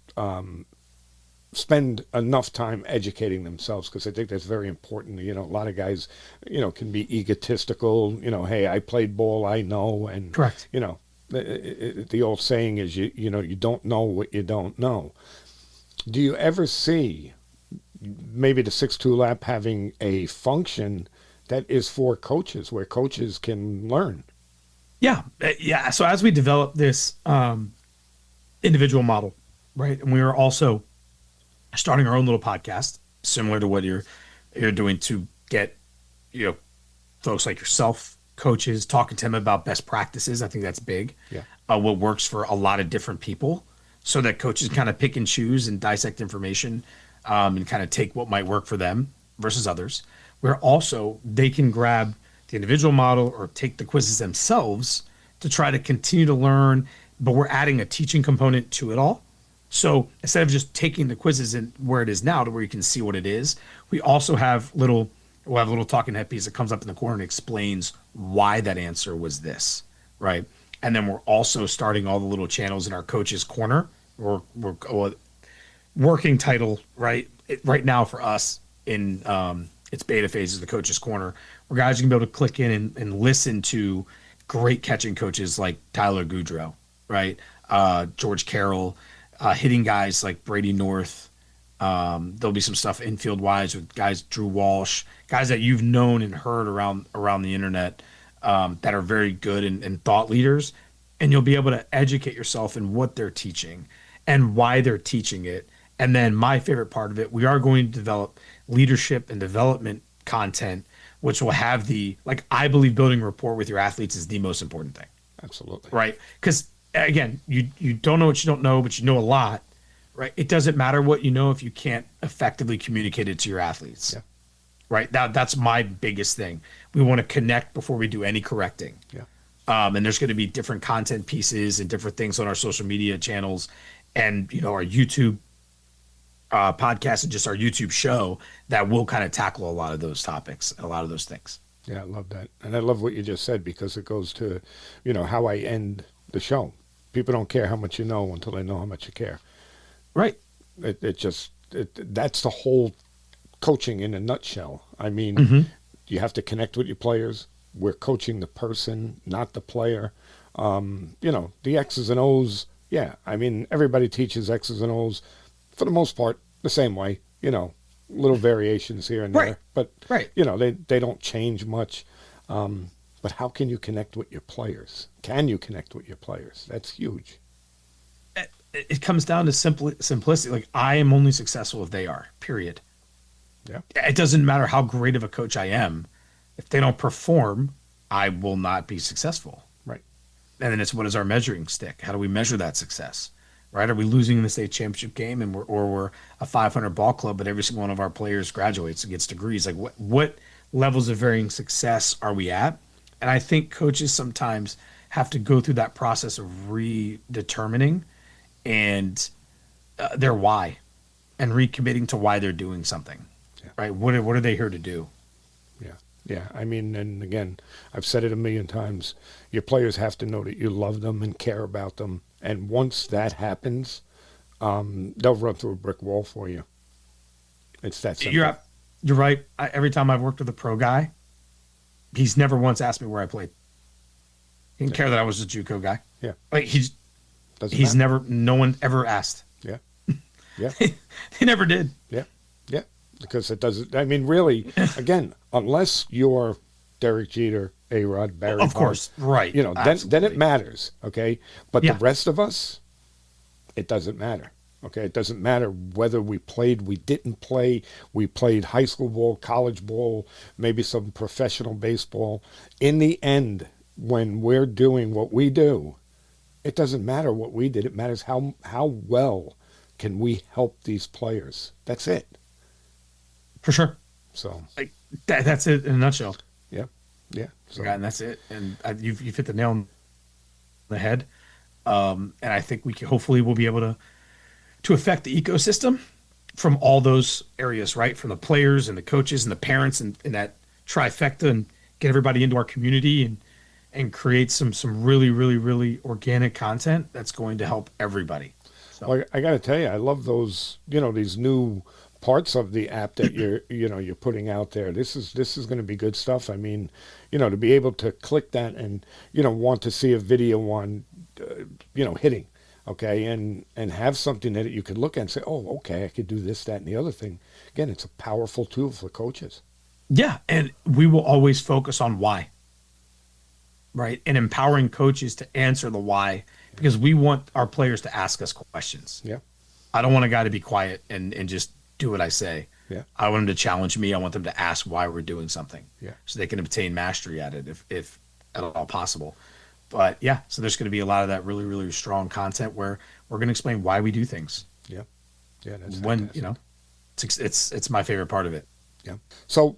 spend enough time educating themselves, because I think that's very important. You know, a lot of guys, can be egotistical. Hey, I played ball, I know, and correct. The old saying is you don't know what you don't know. Do you ever see maybe the 6-2 lap having a function that is for coaches, where coaches can learn? Yeah. So as we develop this individual model, right, and we are also starting our own little podcast, similar to what you're doing, to get folks like yourself, coaches, talking to them about best practices. I think that's big. Yeah. What works for a lot of different people, so that coaches kind of pick and choose and dissect information. And kind of take what might work for them versus others, where also they can grab the individual model or take the quizzes themselves to try to continue to learn, but we're adding a teaching component to it all. So instead of just taking the quizzes in where it is now to where you can see what it is, we also have a little talking head piece that comes up in the corner and explains why that answer was this, right? And then we're also starting all the little channels in our coach's corner, or working title right now for us in its beta phase is the coach's corner, where guys can be able to click in and listen to great catching coaches like Tyler Goudreau, right? George Carroll, hitting guys like Brady North. There'll be some stuff infield wise with guys, Drew Walsh, guys that you've known and heard around the internet that are very good and thought leaders. And you'll be able to educate yourself in what they're teaching and why they're teaching it. And then my favorite part of it, we are going to develop leadership and development content, which will have I believe building rapport with your athletes is the most important thing. Absolutely. Right? Because, again, you don't know what you don't know, but you know a lot, right? It doesn't matter what you know if you can't effectively communicate it to your athletes. Yeah. Right? That's my biggest thing. We want to connect before we do any correcting. Yeah. And there's going to be different content pieces and different things on our social media channels and, our YouTube podcast and just our YouTube show that will kind of tackle a lot of those topics, a lot of those things. Yeah, I love that. And I love what you just said, because it goes to, how I end the show. People don't care how much you know until they know how much you care. Right. That's the whole coaching in a nutshell. I mean, you have to connect with your players. We're coaching the person, not the player. The X's and O's. Yeah. I mean, everybody teaches X's and O's for the most part the same way, little variations here and there, but they don't change much. But how can you connect with your players? Can you connect with your players? That's huge. It comes down to simplicity. Like, I am only successful if they are, period. Yeah. It doesn't matter how great of a coach I am. If they don't perform, I will not be successful. Right. And then it's, what is our measuring stick? How do we measure that success? Right? Are we losing in the state championship game and we're a 500 ball club, but every single one of our players graduates and gets degrees? Like, what levels of varying success are we at? And I think coaches sometimes have to go through that process of redetermining and their why, and recommitting to why they're doing something. Yeah. Right? What are they here to do? Yeah. Yeah. I mean, and again, I've said it a million times. Your players have to know that you love them and care about them. And once that happens, they'll run through a brick wall for you. It's that simple. You're right. Every time I've worked with a pro guy, he's never once asked me where I played. He didn't care that I was a JUCO guy. Yeah. Like he's Doesn't never, no one ever asked. Yeah. Yeah. He never did. Yeah. Yeah. Because it doesn't, I mean, really, again, unless you're Derek Jeter, A-Rod, Barry Of course. Bonds, Right. you know, then it matters. Okay. But Yeah. the rest of us, it doesn't matter. Okay. It doesn't matter whether we played, we didn't play, we played high school ball, college ball, maybe some professional baseball. In the end, when we're doing what we do, it doesn't matter what we did. It matters how well can we help these players. That's it. For sure. So Like that's it in a nutshell. yeah, yeah. So And that's it. And you've hit the nail on the head. And I think hopefully we'll be able to affect the ecosystem from all those areas, right? From the players and the coaches and the parents and that trifecta, and get everybody into our community and create some really, really, really organic content that's going to help everybody. So well, I got to tell you, I love those, these new parts of the app that you're putting out there. This is going to be good stuff. I mean, to be able to click that and, want to see a video on, hitting, okay, and have something that you could look at and say, oh, okay, I could do this, that, and the other thing. Again, it's a powerful tool for coaches. yeah, and we will always focus on why. Right. And empowering coaches to answer the why, because we want our players to ask us questions. Yeah. I don't want a guy to be quiet and just do what I say. Yeah. I want them to challenge me. I want them to ask why we're doing something. Yeah. So they can obtain mastery at it if at all possible. But yeah, so there's going to be a lot of that really, really strong content where we're going to explain why we do things. Yeah. Yeah. That's When, fantastic. it's my favorite part of it. Yeah. So,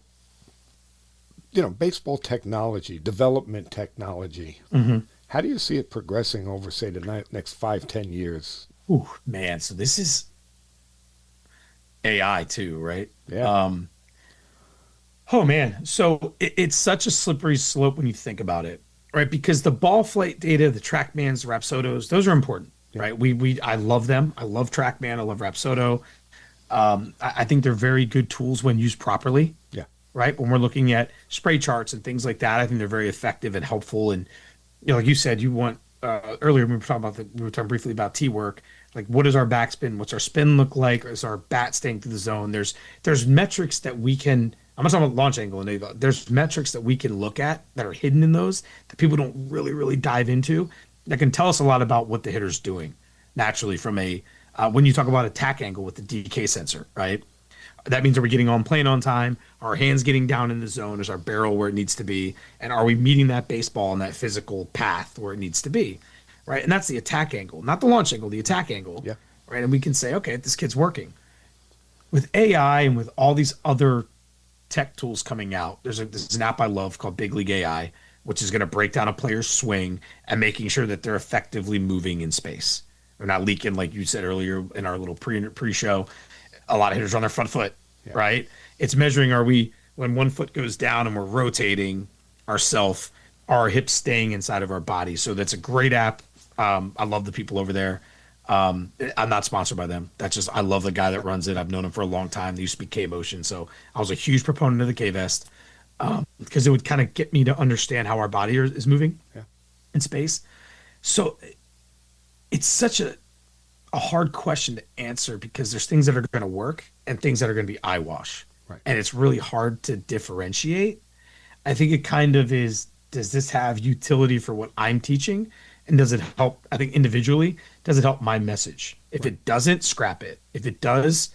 baseball technology, development technology, how do you see it progressing over, say, the next 5-10 years? Ooh, man. So this is AI too, right? Yeah. Oh man. So it's such a slippery slope when you think about it, right? Because the ball flight data, the TrackMans, the Rapsodos, those are important, right? I love them. I love TrackMan. I love Rapsodo. I think they're very good tools when used properly. Yeah. Right. When we're looking at spray charts and things like that, I think they're very effective and helpful. And, like you said, you want, earlier we were talking briefly about tee work. Like, what is our backspin? What's our spin look like? Is our bat staying through the zone? There's metrics that we can, I'm not talking about launch angle, and there's metrics that we can look at that are hidden in those that people don't really, really dive into, that can tell us a lot about what the hitter's doing naturally from when you talk about attack angle with the DK sensor, right? That means, are we getting on plane on time? Are our hands getting down in the zone? Is our barrel where it needs to be? And are we meeting that baseball in that physical path where it needs to be? Right. And that's the attack angle, not the launch angle, the attack angle. Yeah. Right. And we can say, okay, this kid's working. With AI and with all these other tech tools coming out, there's an app I love called Big League AI, which is going to break down a player's swing and making sure that they're effectively moving in space. They're not leaking, like you said earlier in our little pre-show. A lot of hitters are on their front foot, right? It's measuring, when one foot goes down and we're rotating ourselves, are our hips staying inside of our body? So that's a great app. I love the people over there. I'm not sponsored by them. I love the guy that runs it. I've known him for a long time. They used to be K-Motion. So I was a huge proponent of the K-Vest because it would kind of get me to understand how our body is moving in space. So it's such a hard question to answer because there's things that are going to work and things that are going to be eyewash. Right. And it's really hard to differentiate. I think it kind of is, does this have utility for what I'm teaching? And does it help, I think individually, does it help my message? If it doesn't, scrap it. If it does,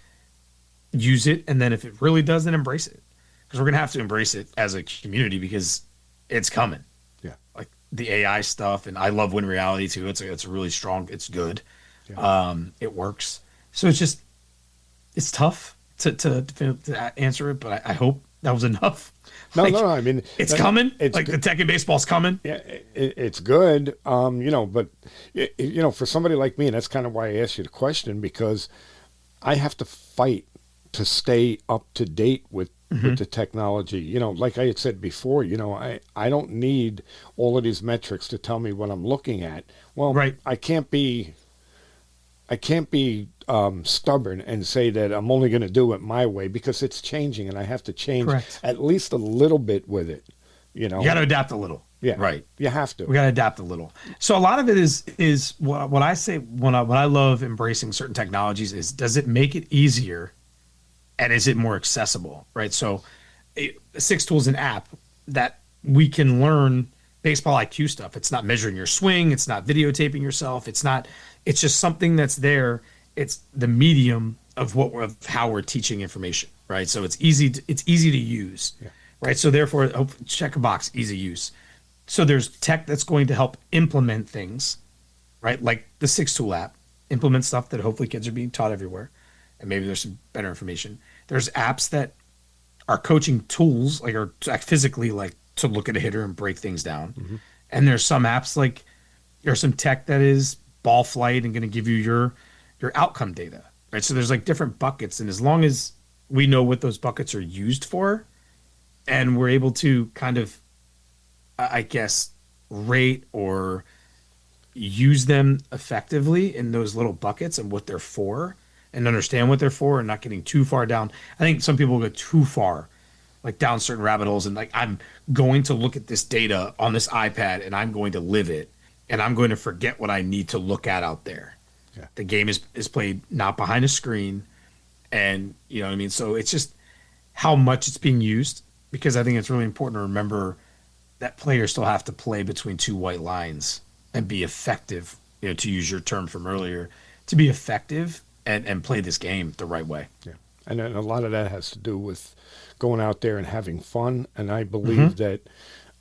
use it. And then if it really does, then embrace it. Because we're going to have to embrace it as a community because it's coming. Yeah. Like the AI stuff. And I love Win Reality too. It's a really strong, it's good. Yeah. It works. So it's tough to answer it, but I hope That was enough. No, no, I mean, it's coming. It's like the tech in baseball's coming. Yeah, it's good. But for somebody like me, and that's kind of why I asked you the question, because I have to fight to stay up to date with the technology. Like I had said before, I don't need all of these metrics to tell me what I'm looking at. Well, right. I can't be stubborn and say that I'm only going to do it my way, because it's changing and I have to change at least a little bit with it. You got to adapt a little. Yeah, right. You have to. We got to adapt a little. So a lot of it is what I say when I love embracing certain technologies is, does it make it easier, and is it more accessible? Right. So, Six Tool is an app that we can learn baseball IQ stuff. It's not measuring your swing. It's not videotaping yourself. It's just something that's there. It's the medium of how we're teaching information, right? So it's easy to use, right? So therefore, check a box, easy use. So there's tech that's going to help implement things, right? Like the Six Tool app, implement stuff that hopefully kids are being taught everywhere, and maybe there's some better information. There's apps that are coaching tools, like are physically like to look at a hitter and break things down, and there's some apps like there's some tech that is ball flight and going to give you your outcome data, right? So there's like different buckets, and as long as we know what those buckets are used for, and we're able to kind of, I guess, rate or use them effectively in those little buckets and what they're for, and understand what they're for, and not getting too far down. I think some people go too far, like down certain rabbit holes, and like, I'm going to look at this data on this iPad and I'm going to live it, and I'm going to forget what I need to look at out there. Yeah. The game is played not behind a screen, and you know what I mean? So it's just how much it's being used, because I think it's really important to remember that players still have to play between two white lines and be effective, to use your term from earlier, to be effective and play this game the right way. Yeah. And then a lot of that has to do with going out there and having fun. And I believe that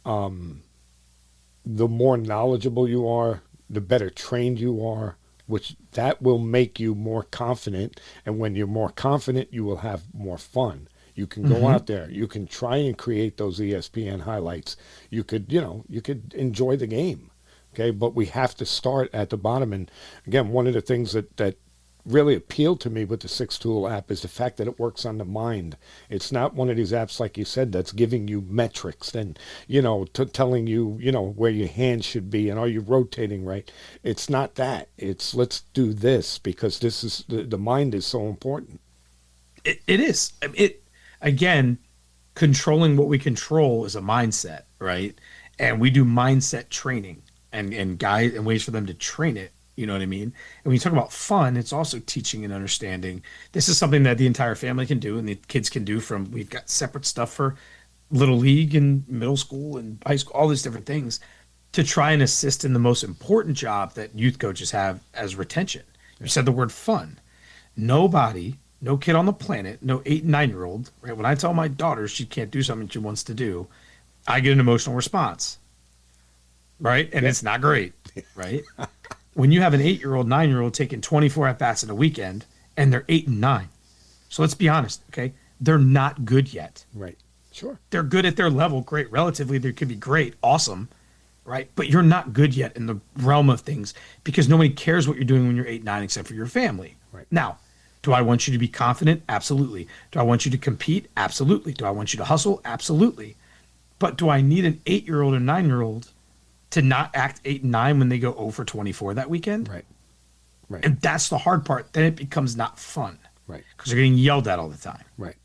the more knowledgeable you are, the better trained you are, which that will make you more confident. And when you're more confident, you will have more fun. You can go out there. You can try and create those ESPN highlights. You could enjoy the game. Okay, but we have to start at the bottom. And again, one of the things that really appealed to me with the Six Tool app is the fact that it works on the mind. It's not one of these apps, like you said, that's giving you metrics and, telling you, where your hand should be and are you rotating right. It's not that. It's let's do this because this is the mind is so important. It is. Again, controlling what we control is a mindset, right? And we do mindset training and guide and ways for them to train it. You know what I mean? And when you talk about fun, it's also teaching and understanding. This is something that the entire family can do and the kids can do. We've got separate stuff for little league and middle school and high school, all these different things to try and assist in the most important job that youth coaches have as retention. You said the word fun. No kid on the planet, no 8 and 9-year-old, right? When I tell my daughter she can't do something she wants to do, I get an emotional response, right? And it's not great, right? When you have an 8-year-old, 9-year-old taking 24 at-bats in a weekend, and they're 8 and 9. So let's be honest, okay? They're not good yet. Right. Sure. They're good at their level, great. Relatively, they could be great, awesome, right? But you're not good yet in the realm of things because nobody cares what you're doing when you're 8, 9, except for your family. Right. Now, do I want you to be confident? Absolutely. Do I want you to compete? Absolutely. Do I want you to hustle? Absolutely. But do I need an 8-year-old or 9-year-old to not act 8 and 9 when they go 0 for 24 that weekend? Right. Right. And that's the hard part. Then it becomes not fun. Right. Because they're getting yelled at all the time. Right.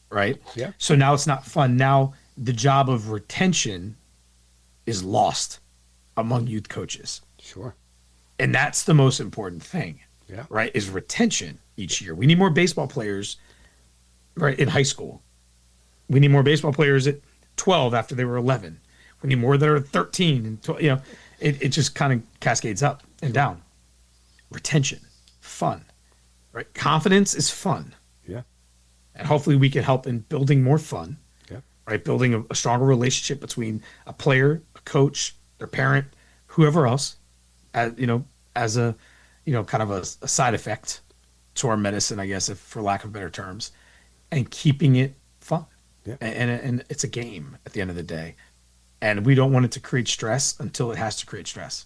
Right? Yeah. So now it's not fun. Now the job of retention is lost among youth coaches. Sure. And that's the most important thing. Yeah. Right? Is retention each year. We need more baseball players, right, in high school. We need more baseball players at 12 after they were 11. We need more that are 13 and 12, it just kind of cascades up and down. Retention, fun, right? Confidence is fun. Yeah. And hopefully we can help in building more fun, yeah, right? Building a stronger relationship between a player, a coach, their parent, whoever else, as a kind of a side effect to our medicine, I guess, if for lack of better terms, and keeping it fun. Yeah. And it's a game at the end of the day. And we don't want it to create stress until it has to create stress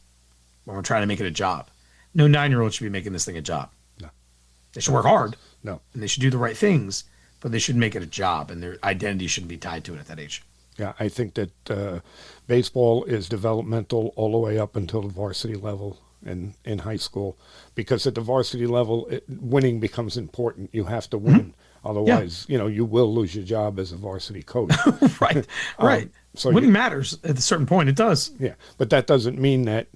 when we're trying to make it a job. No 9-year-old should be making this thing a job. No. They should work hard. No. And they should do the right things, but they shouldn't make it a job, and their identity shouldn't be tied to it at that age. Yeah, I think that baseball is developmental all the way up until the varsity level in high school, because at the varsity level, winning becomes important. You have to win. Otherwise, you will lose your job as a varsity coach. Right, right. So winning matters at a certain point. It does. Yeah, but that doesn't mean that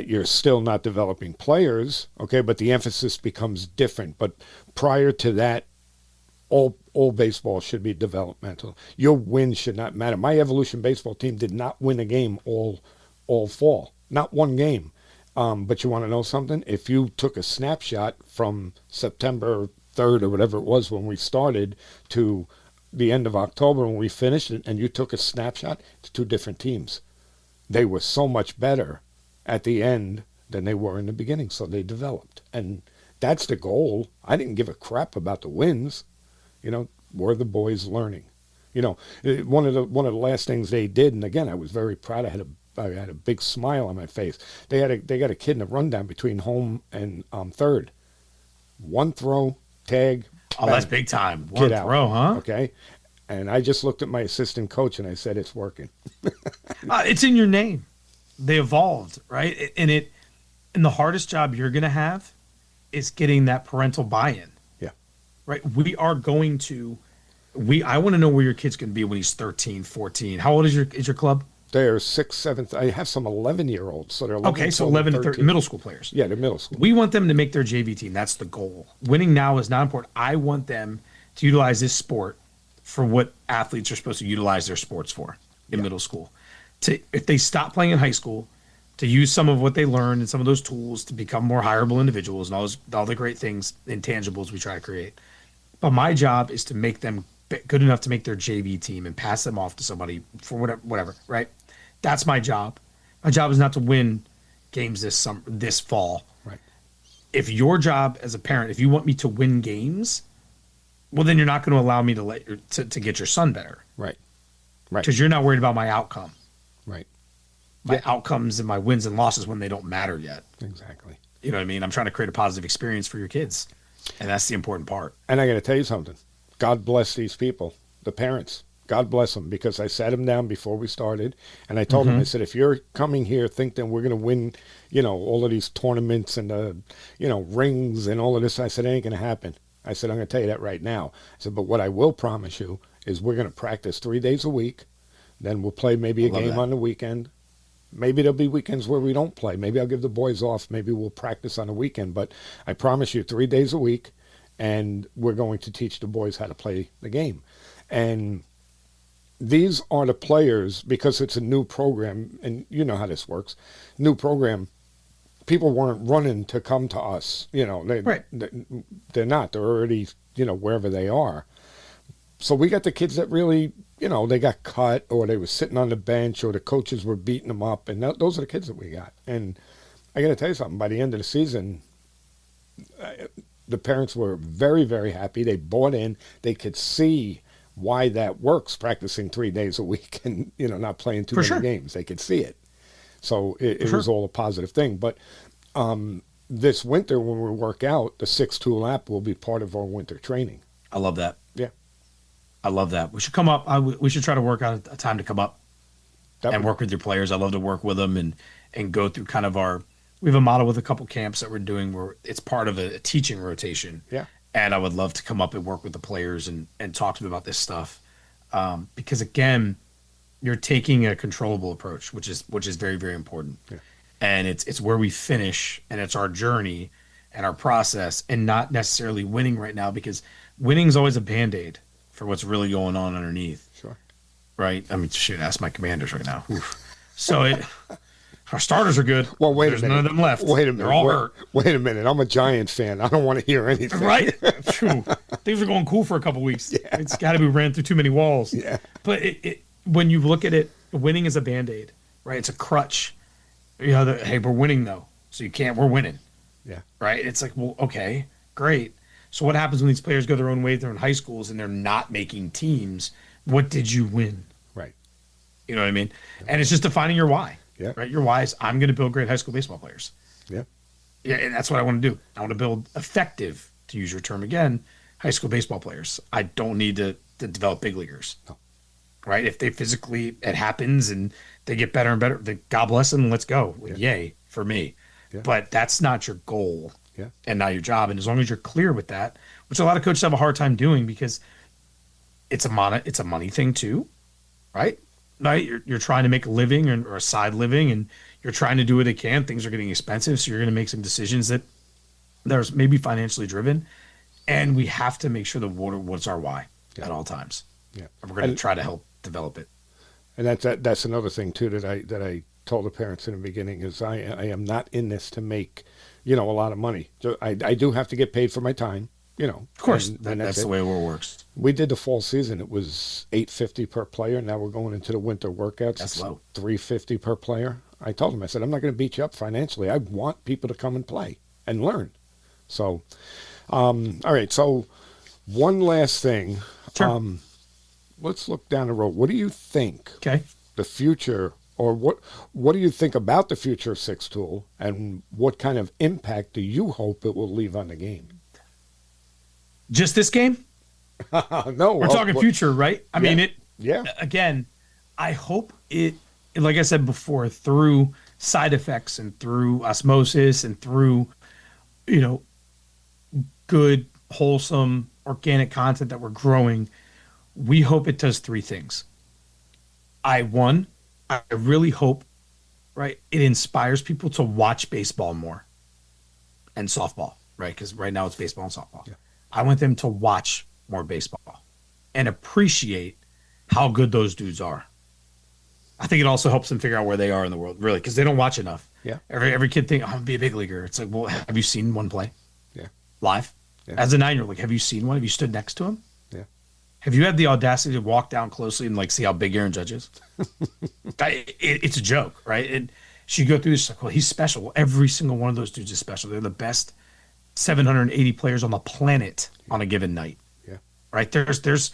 you're still not developing players. Okay, but the emphasis becomes different. But prior to that, all baseball should be developmental. Your win should not matter. My Evolution baseball team did not win a game all fall. Not one game. But you want to know something? If you took a snapshot from September 3rd or whatever it was when we started to the end of October when we finished it, and you took a snapshot, it's two different teams. They were so much better at the end than they were in the beginning, so they developed. And that's the goal. I didn't give a crap about the wins. Were the boys learning? One of the last things they did, and again, I was very proud. I had a big smile on my face. They got a kid in a rundown between home and third. One throw, tag. Oh, that's big time. One throw, huh? Okay. And I just looked at my assistant coach and I said, it's working. It's in your name. They evolved, right? And the hardest job you're going to have is getting that parental buy-in. Yeah. Right? We are going to I want to know where your kid's going to be when he's 13, 14. How old is your club? They're 6, 7. I have some 11-year-olds, so they're 11, okay. So 11 to 13, middle school players. Yeah, they're middle school. We want them to make their JV team. That's the goal. Winning now is not important. I want them to utilize this sport for what athletes are supposed to utilize their sports for in middle school. If they stop playing in high school, to use some of what they learned and some of those tools to become more hireable individuals and all the great things, intangibles we try to create. But my job is to make them good enough to make their JV team and pass them off to somebody for whatever, right? That's my job. My job is not to win games this fall. Right. If your job as a parent, if you want me to win games, well, then you're not going to allow me to get your son better. Right. Right. Because you're not worried about my outcome. Right. My outcomes and my wins and losses when they don't matter yet. Exactly. You know what I mean? I'm trying to create a positive experience for your kids. And that's the important part. And I got to tell you something. God bless these people, the parents. God bless them, because I sat them down before we started, and I told them, I said, if you're coming here thinking we're going to win, all of these tournaments and, rings and all of this, I said, it ain't going to happen. I said, I'm going to tell you that right now. I said, but what I will promise you is we're going to practice 3 days a week. Then we'll play maybe a game on the weekend. Maybe there'll be weekends where we don't play. Maybe I'll give the boys off. Maybe we'll practice on the weekend. But I promise you 3 days a week, and we're going to teach the boys how to play the game. And these are the players, because it's a new program, and you know how this works. New program, people weren't running to come to us. They're not. They're already, wherever they are. So we got the kids that really, they got cut, or they were sitting on the bench, or the coaches were beating them up. And those are the kids that we got. And I got to tell you something. By the end of the season, the parents were very, very happy. They bought in. They could see why that works, practicing 3 days a week and, not playing too many games. They could see it. So it was all a positive thing. But this winter, when we work out, the 6-tool app will be part of our winter training. I love that. Yeah. I love that. We should come up. We should try to work out a time to come up and work with your players. I love to work with them and go through kind of we have a model with a couple camps that we're doing where it's part of a teaching rotation. Yeah. And I would love to come up and work with the players and talk to them about this stuff. Because again, you're taking a controllable approach, which is very, very important. Yeah. And it's where we finish, and it's our journey and our process, and not necessarily winning right now, because winning is always a Band-Aid for what's really going on underneath. Sure. Right? I mean, shoot, ask my Commanders right now. Oof. So our starters are good. Well, wait There's a minute. None of them left. Wait a minute. They're all hurt. Wait a minute. I'm a Giant fan. I don't want to hear anything. Right? Things are going cool for a couple weeks. Yeah. It's got to be ran through too many walls. Yeah. But when you look at it, winning is a Band-Aid, right? It's a crutch. Hey, we're winning though, so we're winning. Yeah. Right? It's like, well, okay, great. So what happens when these players go their own way, they're in high schools and they're not making teams? What did you win? Right. You know what I mean? And it's just defining your why. Yeah. Right. Your why is I'm going to build great high school baseball players. Yeah. Yeah. And that's what I want to do. I want to build effective, to use your term again, high school baseball players. I don't need to develop big leaguers. No. Right. If they physically, it happens and they get better and better, then God bless them. Let's go. Yeah. Yay for me. Yeah. But that's not your goal. Yeah. And not your job. And as long as you're clear with that, which a lot of coaches have a hard time doing because it's a money thing too. Right. Right. You're trying to make a living or a side living and you're trying to do what they can. Things are getting expensive. So you're going to make some decisions that there's maybe financially driven. And we have to make sure what's our why at all times. Yeah. And we're going to try to help develop it. And that's another thing too that I told the parents in the beginning is I am not in this to make, a lot of money. So I do have to get paid for my time, Of course, and that's the way it works. We did the fall season. It was $850 per player. Now we're going into the winter workouts. That's low. $350 per player. I told them, I said, I'm not going to beat you up financially. I want people to come and play and learn. So, all right. So one last thing. Sure. Let's look down the road. What do you think Okay. the future, or what do you think about the future of Six Tool, and what kind of impact do you hope it will leave on the game? Just this game? No, We're talking future, right? I mean, it. Yeah. Again, I hope it, like I said before, through side effects and through osmosis and through, good, wholesome, organic content that we're growing, we hope it does three things. I really hope, right, it inspires people to watch baseball more and softball, right? Because right now it's baseball and softball. Yeah. I want them to watch more baseball and appreciate how good those dudes are. I think it also helps them figure out where they are in the world, really, because they don't watch enough. Yeah. Every kid thinks, I'm going to be a big leaguer. It's like, well, have you seen one play? Yeah. Live? Yeah. As a 9-year-old, like, have you seen one? Have you stood next to him? Yeah. Have you had the audacity to walk down closely and, see how big Aaron Judge is? It's a joke, right? And she go through this, like, well, he's special. Well, every single one of those dudes is special. They're the best 780 players on the planet on a given night. Yeah. Right? There's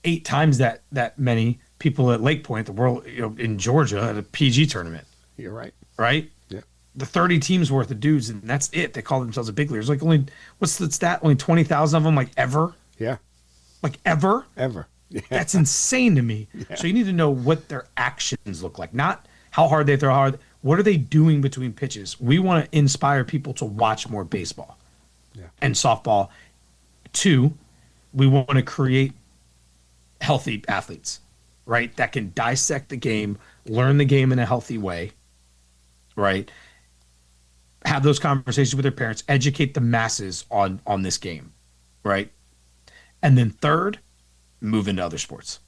8 times that many people at Lake Point, the world, in Georgia at a PG tournament. You're right. Right? Yeah. The 30 teams worth of dudes, and that's it. They call themselves a big leaguers. Like, only, what's the stat? Only 20,000 of them, ever? Yeah. Ever? Ever. Yeah. That's insane to me. Yeah. So you need to know what their actions look like, not how hard they throw hard. What are they doing between pitches? We want to inspire people to watch more baseball and softball. 2, we want to create healthy athletes, right? That can dissect the game, learn the game in a healthy way, right? Have those conversations with their parents, educate the masses on this game, right? And then 3rd, move into other sports.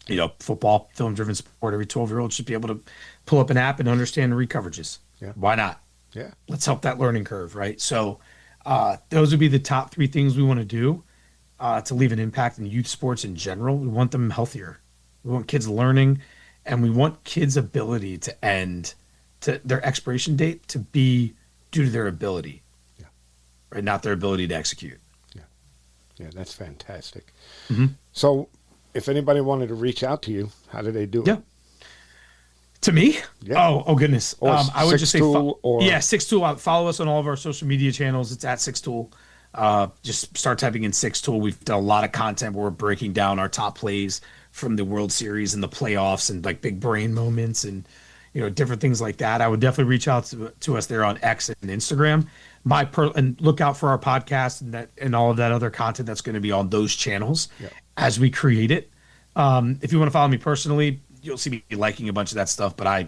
Yeah. Football, film-driven sport. Every 12-year-old should be able to pull up an app and understand the recoverages. Yeah. Why not? Yeah. Let's help that learning curve, right? So those would be the top 3 things we want to do to leave an impact in youth sports in general. We want them healthier. We want kids learning, and we want kids' ability to end to their expiration date to be due to their ability, right? Not their ability to execute. Yeah, that's fantastic. Mm-hmm. So if anybody wanted to reach out to you, how do they do it? Yeah. To me? Yeah. Oh goodness. Or I would just say, Six Tool. Follow us on all of our social media channels. It's at Six Tool. Just start typing in Six Tool. We've done a lot of content where we're breaking down our top plays from the World Series and the playoffs and big brain moments and different things like that. I would definitely reach out to us there on X and Instagram. And look out for our podcast and all of that other content that's going to be on those channels as we create it. If you want to follow me personally, you'll see me liking a bunch of that stuff. But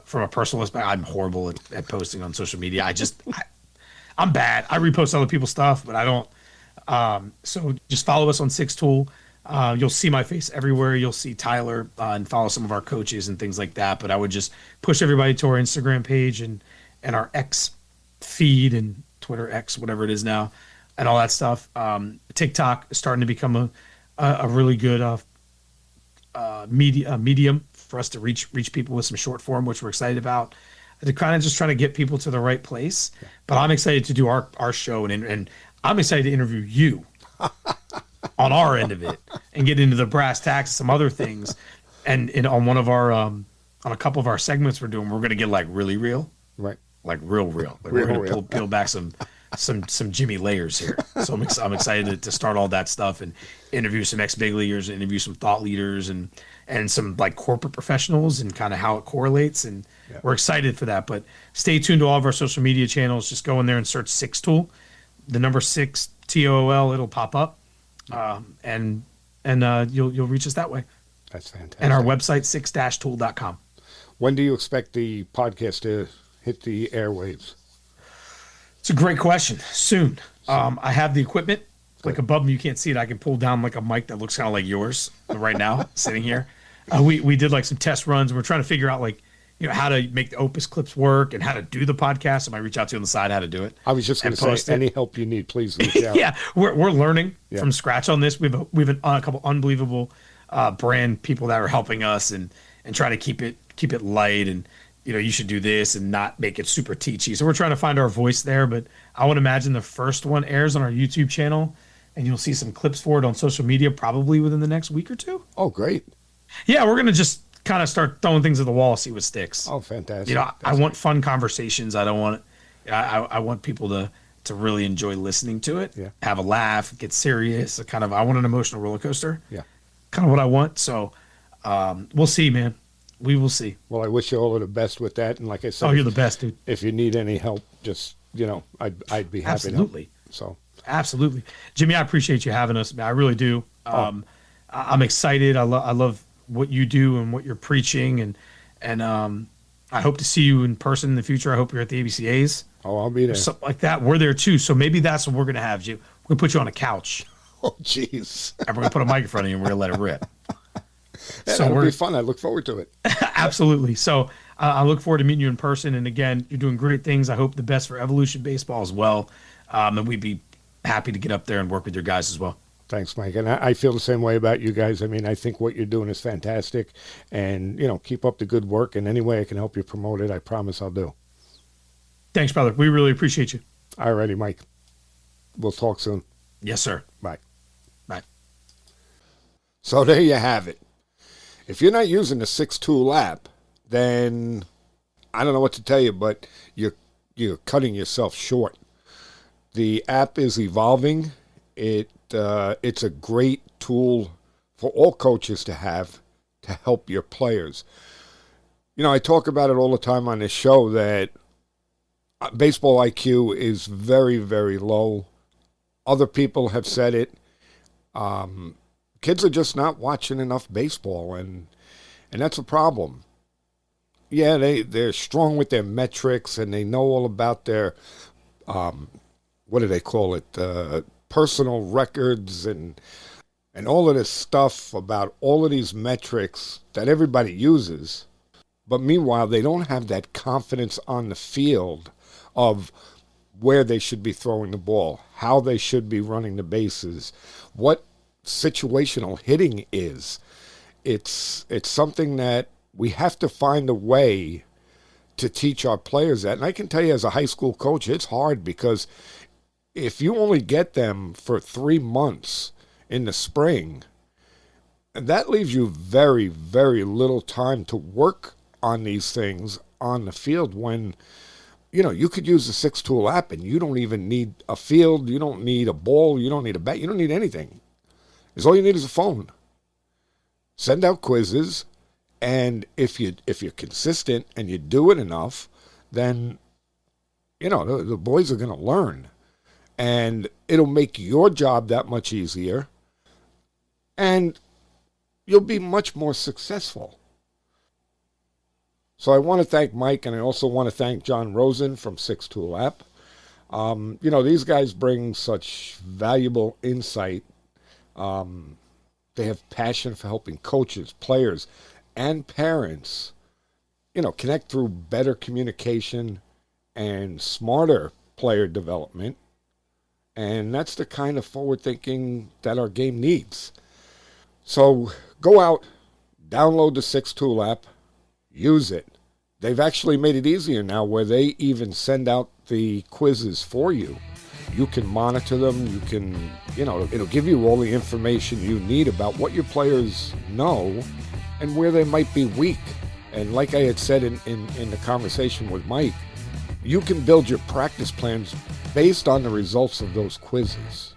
from a personal aspect, I'm horrible at posting on social media. I'm bad. I repost other people's stuff, but I don't. So just follow us on Six Tool. You'll see my face everywhere. You'll see Tyler and follow some of our coaches and things like that. But I would just push everybody to our Instagram page and our X feed and Twitter X, whatever it is now, and all that stuff. TikTok is starting to become a really good medium for us to reach people with some short form, which we're excited about. to kind of just trying to get people to the right place. But I'm excited to do our show, and I'm excited to interview you on our end of it and get into the brass tacks, some other things. And on one of our on a couple of our segments we're doing, we're going to get like really real. Right. Like real. Like we're going to peel back some Jimmy layers here. So I'm excited to start all that stuff and interview some ex-big leaguers, interview some thought leaders and some like corporate professionals and kind of how it correlates. And we're excited for that. But stay tuned to all of our social media channels. Just go in there and search 6Tool, the number 6 TOOL. It'll pop up, and you'll reach us that way. That's fantastic. And our website 6-tool.com. When do you expect the podcast to hit the airwaves? It's a great question. Soon. I have the equipment. Like above me, you can't see it. I can pull down like a mic that looks kind of like yours right now, sitting here. We did like some test runs. And we're trying to figure out like, how to make the Opus clips work and how to do the podcast. I might reach out to you on the side how to do it. I was just going to say, any help you need, please reach out. Yeah, we're learning from scratch on this. We've a couple unbelievable brand people that are helping us and trying to keep it light and you should do this and not make it super teachy. So we're trying to find our voice there. But I would imagine the first one airs on our YouTube channel, and you'll see some clips for it on social media probably within the next week or two. Oh, great. Yeah, we're gonna just kind of start throwing things at the wall, see what sticks. Oh, fantastic. I want fun conversations. I don't want I want people to really enjoy listening to it, have a laugh, get serious. I want an emotional roller coaster. Yeah. Kind of what I want. So we'll see, man. We will see. Well, I wish you all of the best with that. And like I said, you're the best, dude. If you need any help, just, I'd be happy to help. So absolutely. Jimmy, I appreciate you having us. I really do. I'm excited. I love what you do and what you're preaching. And I hope to see you in person in the future. I hope you're at the ABCAs. Oh, I'll be there. Or something like that. We're there too. So maybe that's what we're going to have. We're going to put you on a couch. Oh, jeez. And we're going to put a mic in front of you and we're going to let it rip. So it'll be fun. I look forward to it. Absolutely. So I look forward to meeting you in person. And again, you're doing great things. I hope the best for Evolution Baseball as well. And we'd be happy to get up there and work with your guys as well. Thanks, Mike. And I feel the same way about you guys. I mean, I think what you're doing is fantastic. And, keep up the good work. And any way I can help you promote it, I promise I'll do. Thanks, brother. We really appreciate you. All righty, Mike. We'll talk soon. Yes, sir. Bye. Bye. So there you have it. If you're not using the 6Tool app, then I don't know what to tell you, but you're cutting yourself short. The app is evolving. It's a great tool for all coaches to have to help your players. I talk about it all the time on this show that baseball IQ is very, very low. Other people have said it. Kids are just not watching enough baseball, and that's a problem. Yeah, they're strong with their metrics, and they know all about their, what do they call it, personal records and all of this stuff about all of these metrics that everybody uses. But meanwhile, they don't have that confidence on the field of where they should be throwing the ball, how they should be running the bases, what situational hitting is. It's something that we have to find a way to teach our players that. And I can tell you as a high school coach, it's hard because if you only get them for 3 months in the spring, that leaves you very, very little time to work on these things on the field when, you could use the 6Tool app and you don't even need a field, you don't need a ball, you don't need a bat, you don't need anything. All you need is a phone. Send out quizzes, and if you're consistent and you do it enough, then the boys are going to learn, and it'll make your job that much easier, and you'll be much more successful. So I want to thank Mike, and I also want to thank John Rosen from 6Tool app. These guys bring such valuable insight. They have passion for helping coaches, players, and parents, connect through better communication and smarter player development. And that's the kind of forward thinking that our game needs. So go out, download the 6Tool app, use it, they've actually made it easier now where they even send out the quizzes for you. You can monitor them. You can, it'll give you all the information you need about what your players know and where they might be weak. And like I had said in the conversation with Mike, you can build your practice plans based on the results of those quizzes.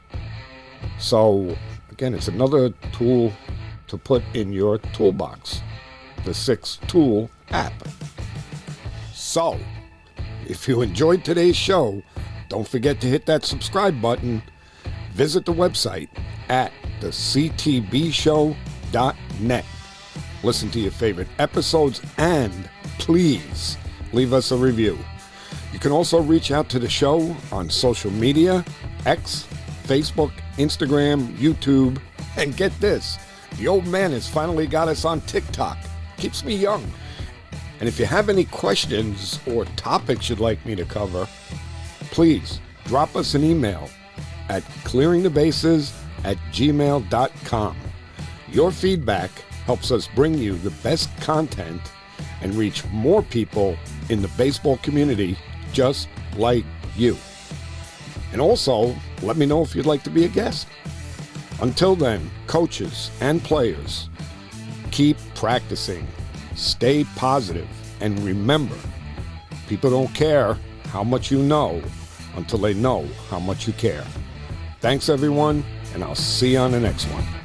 So, again, it's another tool to put in your toolbox, the 6-Tool app. So, if you enjoyed today's show, don't forget to hit that subscribe button. Visit the website at thectbshow.net. Listen to your favorite episodes and please leave us a review. You can also reach out to the show on social media, X, Facebook, Instagram, YouTube, and get this, the old man has finally got us on TikTok. Keeps me young. And if you have any questions or topics you'd like me to cover, please drop us an email at clearingthebases@gmail.com. Your feedback helps us bring you the best content and reach more people in the baseball community just like you. And also, let me know if you'd like to be a guest. Until then, coaches and players, keep practicing, stay positive, and remember, people don't care how much you know until they know how much you care. Thanks, everyone, and I'll see you on the next one.